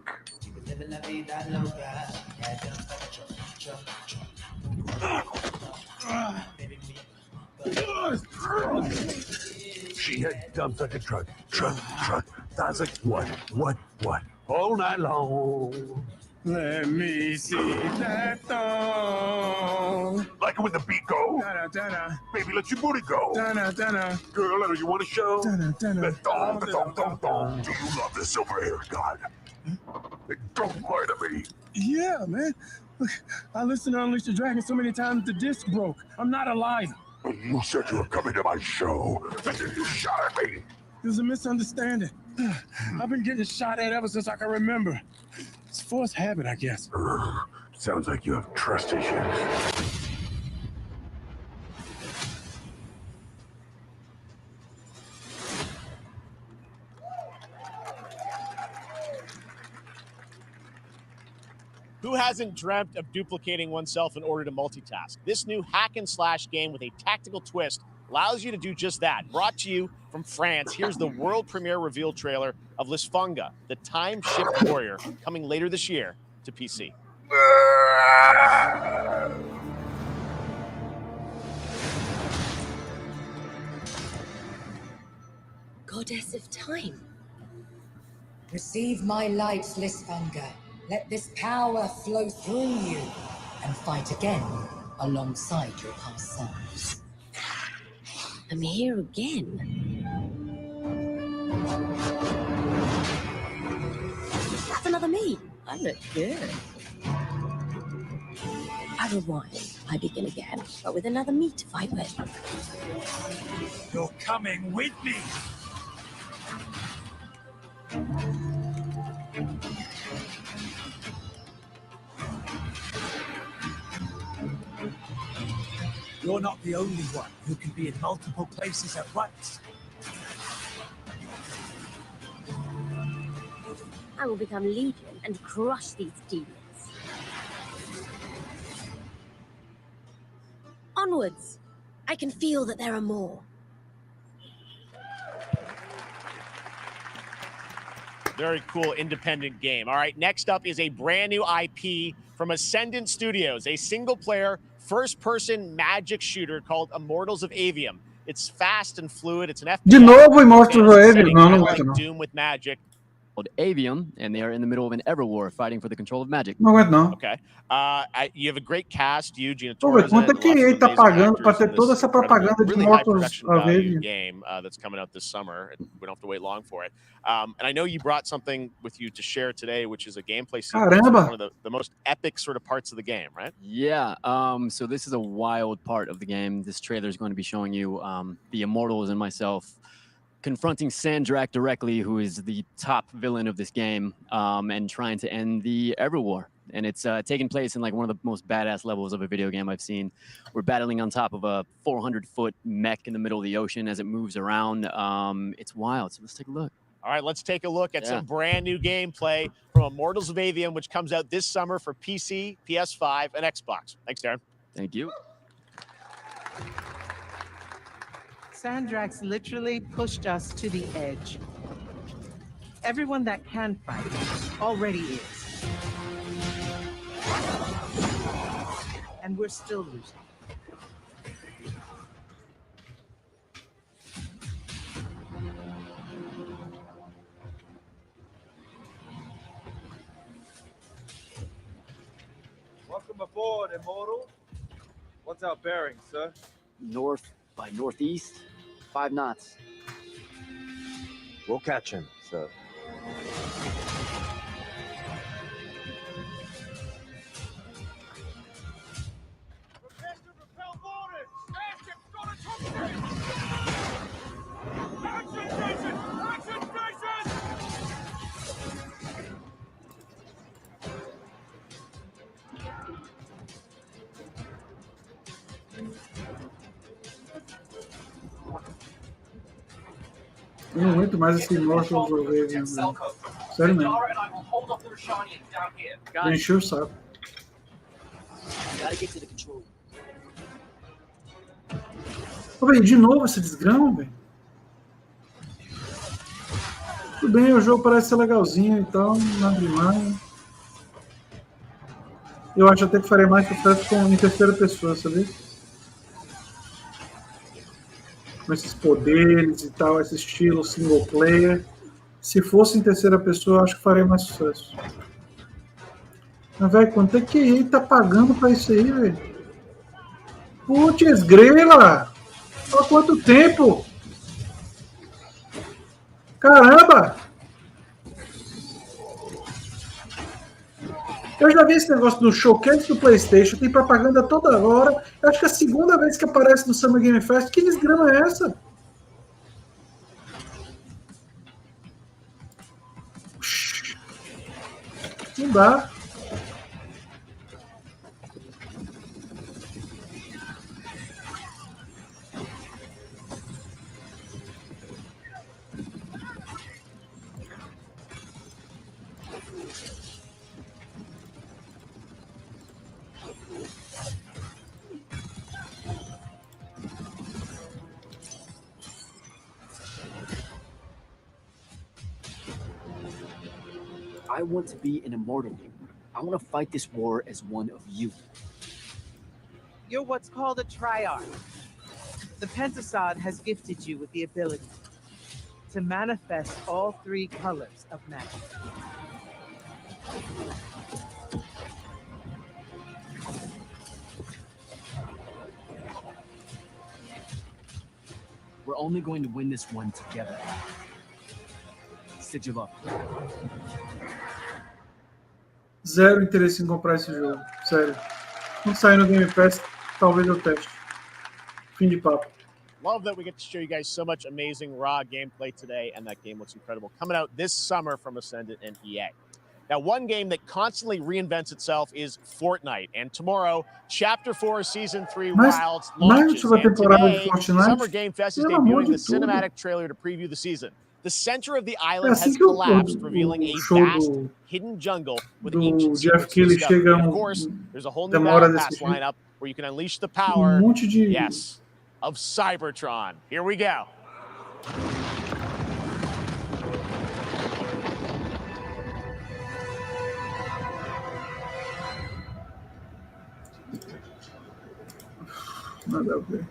She had dumped like a truck. That's like what? All night long. Let me see that thong. Like it when the beat go? Da-da-da-da. Baby, let your booty go. Da-da-da-da. Girl, you want to show? Da-da-da-da. The thong. Do you love the silver-haired god? Don't lie to me. Yeah, man. Look, I listened to Unleash the Dragon so many times the disc broke. I'm not a liar. You said you were coming to my show, and then you shot at me. It was a misunderstanding. I've been getting shot at ever since I can remember. It's a forced habit, I guess. Sounds like you have trust issues. Who hasn't dreamt of duplicating oneself in order to multitask? This new hack and slash game with a tactical twist allows you to do just that. Brought to you from France, here's the world premiere reveal trailer of Lisfunga, the time shift warrior, coming later this year to PC. Goddess of time. Receive my light, Lisfunga. Let this power flow through you and fight again alongside your past selves. I'm here again. That's another me. I look good. I rewind. I begin again, but with another me to fight with. You're coming with me. You're not the only one who can be in multiple places at once. I will become Legion and crush these demons. Onwards! I can feel that there are more. Very cool independent game. All right, next up is a brand new IP from Ascendant Studios, a single-player, first-person magic shooter called Immortals of Avium. It's fast and fluid. It's an FPS. De novo em Monstros of Avium? Não, não aguento não. Doom with magic. Called Avium, and they are in the middle of an ever war fighting for the control of magic. Não aguento não. Okay. You have a great cast. You, Gina Pô, Torres, quanto é que ele tá pagando para ter toda essa propaganda de Monstros of Avium? Game that's coming out this summer. We don't have to wait long for it. And I know you brought something with you to share today, which is a gameplay sequence. Caramba. One of the most epic sort of parts of the game, right? Yeah. So this is a wild part of the game. This trailer is going to be showing you the Immortals and myself confronting Sandrak directly, who is the top villain of this game, and trying to end the Everwar. And it's taking place in like one of the most badass levels of a video game I've seen. We're battling on top of a 400-foot mech in the middle of the ocean as it moves around. It's wild. So let's take a look. All right, let's take a look at some brand new gameplay from Immortals of Avium, which comes out this summer for PC, PS5, and Xbox. Thanks, Darren. Thank you. Sandrax literally pushed us to the edge. Everyone that can fight already is. And we're still losing. Welcome aboard, Immortal. What's our bearing, sir? North by northeast, 5 knots. We'll catch him, sir. Eu não aguento mais esse Monstros of Avium. Sério mesmo. Encheu o saco. Ô, velho, de novo esse desgrama, velho. Tudo bem, o jogo parece ser legalzinho e tal, nada demais. Eu acho até que faria mais sucesso em terceira pessoa, sabia? Com esses poderes e tal, esse estilo single player. Se fosse em terceira pessoa, eu acho que faria mais sucesso. Mas, velho, quanto é que ele tá pagando pra isso aí, velho? Putz, grela! Há quanto tempo? Caramba! Eu já vi esse negócio do showcase do PlayStation, tem propaganda toda hora. Eu acho que é a segunda vez que aparece no Summer Game Fest. Que desgrama é essa? Não dá. I want to be an immortal. I want to fight this war as one of you. You're what's called a triarch. The Pentasod has gifted you with the ability to manifest all 3 colors of magic. We're only going to win this one together. Sigil up. Zero interesse em comprar esse jogo. Sério. Não sair no Game Pass, talvez eu teste. Fim de papo. Love that we get to show you guys so much amazing raw gameplay today, and that game looks incredible. Coming out this summer from Ascendant and EA. Now, one game that constantly reinvents itself is Fortnite, and tomorrow, Chapter 4, Season 3 Wilds launches. And today, Summer Game Fest is debuting the cinematic trailer to preview the season. The center of the island has collapsed, revealing a vast hidden jungle with ancient secrets to discover. And of course, there's a whole new Battle Pass lineup where you can unleash the power, yes, of Cybertron. Here we go. Nada a ver.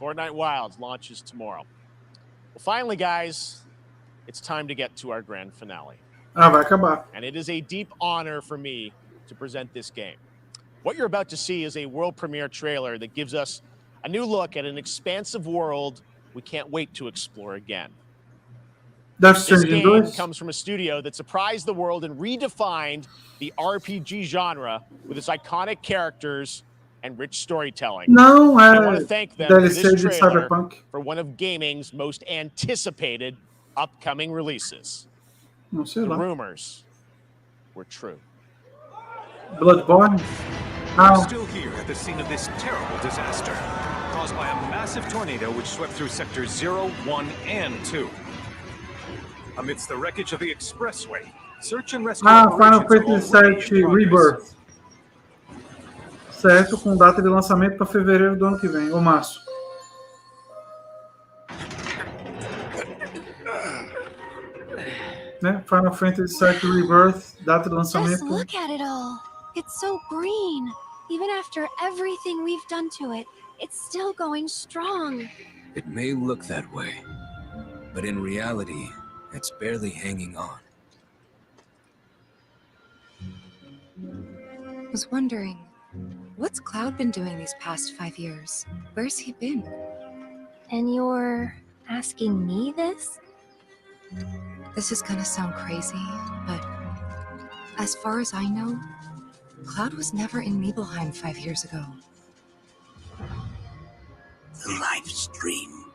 Fortnite Wilds launches tomorrow. Well, finally, guys, it's time to get to our grand finale. Ah, vai acabar. And it is a deep honor for me to present this game. What you're about to see is a world premiere trailer that gives us a new look at an expansive world we can't wait to explore again. This game comes from a studio that surprised the world and redefined the RPG genre with its iconic characters and rich storytelling. Não I want to thank them for DLC this de trailer Cyberpunk. for one of gaming's most anticipated upcoming releases. Não sei The lá. rumors were true. Bloodborne? We're still here at the scene of this terrible disaster, caused by a massive tornado which swept through sectors 0, 1, and 2. Amidst the wreckage of the expressway, search and rescue Final operations Fantasy are already VII in progress. Rebirth. Certo, com data de lançamento para fevereiro do ano que vem, ou março. Né? Final Fantasy VII Rebirth, data de lançamento. Just look at it all. It's so green. Even after everything we've done to it, it's still going strong. It may look that way, but in reality, it's barely hanging on. I was wondering, what's Cloud been doing these past 5 years? Where's he been? And you're asking me this? This is gonna sound crazy, but as far as I know, Cloud was never in Nibelheim 5 years ago. The life stream.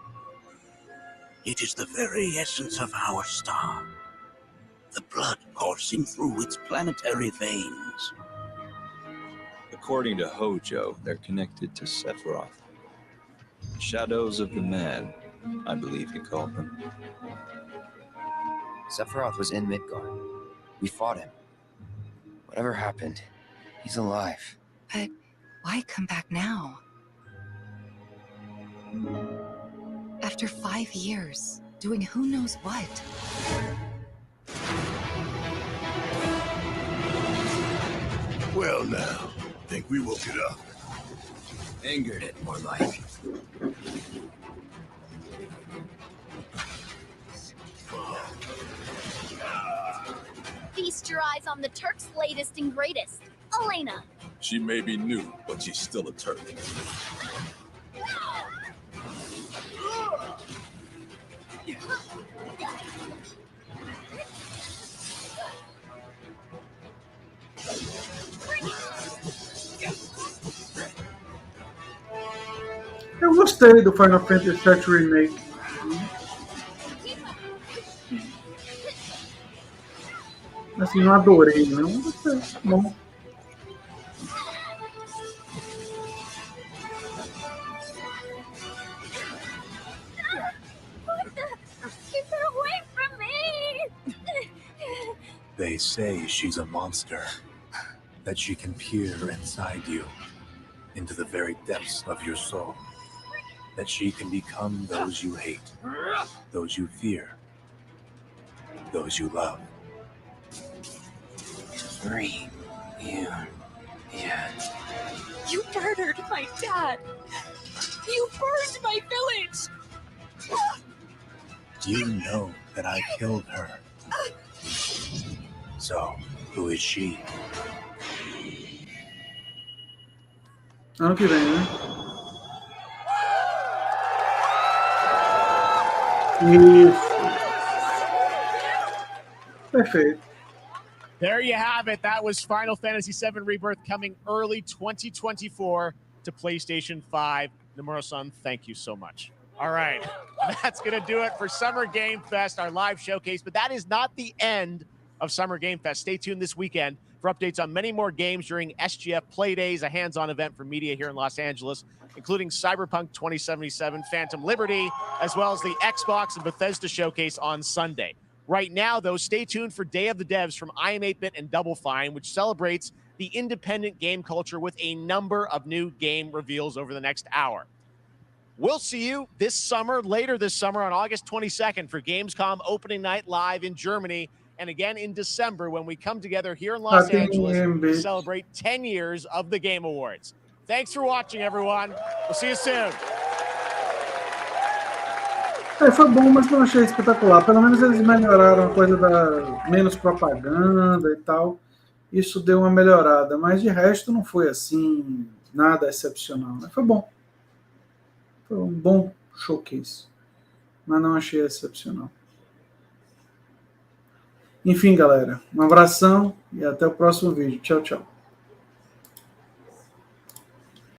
It is the very essence of our star. The blood coursing through its planetary veins. According to Hojo, they're connected to Sephiroth. Shadows of the Man, I believe you called them. Sephiroth was in Midgard. We fought him. Whatever happened, he's alive. But why come back now? After 5 years, doing who knows what? Well now, think we woke it up. Angered it, more like. Feast your eyes on the Turk's latest and greatest, Elena. She may be new, but she's still a Turk. Eu gostei do Final Fantasy VII Remake. Assim, não adorei, não. Gostei. Bom. Keep her away from me! They say she's a monster, that she can peer inside you, into the very depths of your soul, that she can become those you hate, those you fear, those you love. 3 years yet. You murdered my dad! You burned my village! You know that I killed her. So, who is she? Ano que vem, né? Isso. Perfeito. There you have it. That was Final Fantasy VII Rebirth coming early 2024 to PlayStation 5. Nomura-san, thank you so much. All right, that's going to do it for Summer Game Fest, our live showcase. But that is not the end of Summer Game Fest. Stay tuned this weekend for updates on many more games during SGF Play Days, a hands-on event for media here in Los Angeles, including Cyberpunk 2077, Phantom Liberty, as well as the Xbox and Bethesda showcase on Sunday. Right now, though, stay tuned for Day of the Devs from I Am 8-Bit and Double Fine, which celebrates the independent game culture with a number of new game reveals over the next hour. We'll see you this summer, later this summer on August 22nd for Gamescom opening night live in Germany, and again in December when we come together here in Los Angeles to celebrate 10 years of the Game Awards. Thanks for watching, everyone. We'll see you soon. Foi bom, mas não achei espetacular. Pelo menos eles melhoraram a coisa da menos propaganda e tal. Isso deu uma melhorada, mas de resto não foi assim, nada excepcional. Né? Foi bom. Foi um bom showcase, mas não achei excepcional. Enfim, galera, um abração e até o próximo vídeo. Tchau, tchau.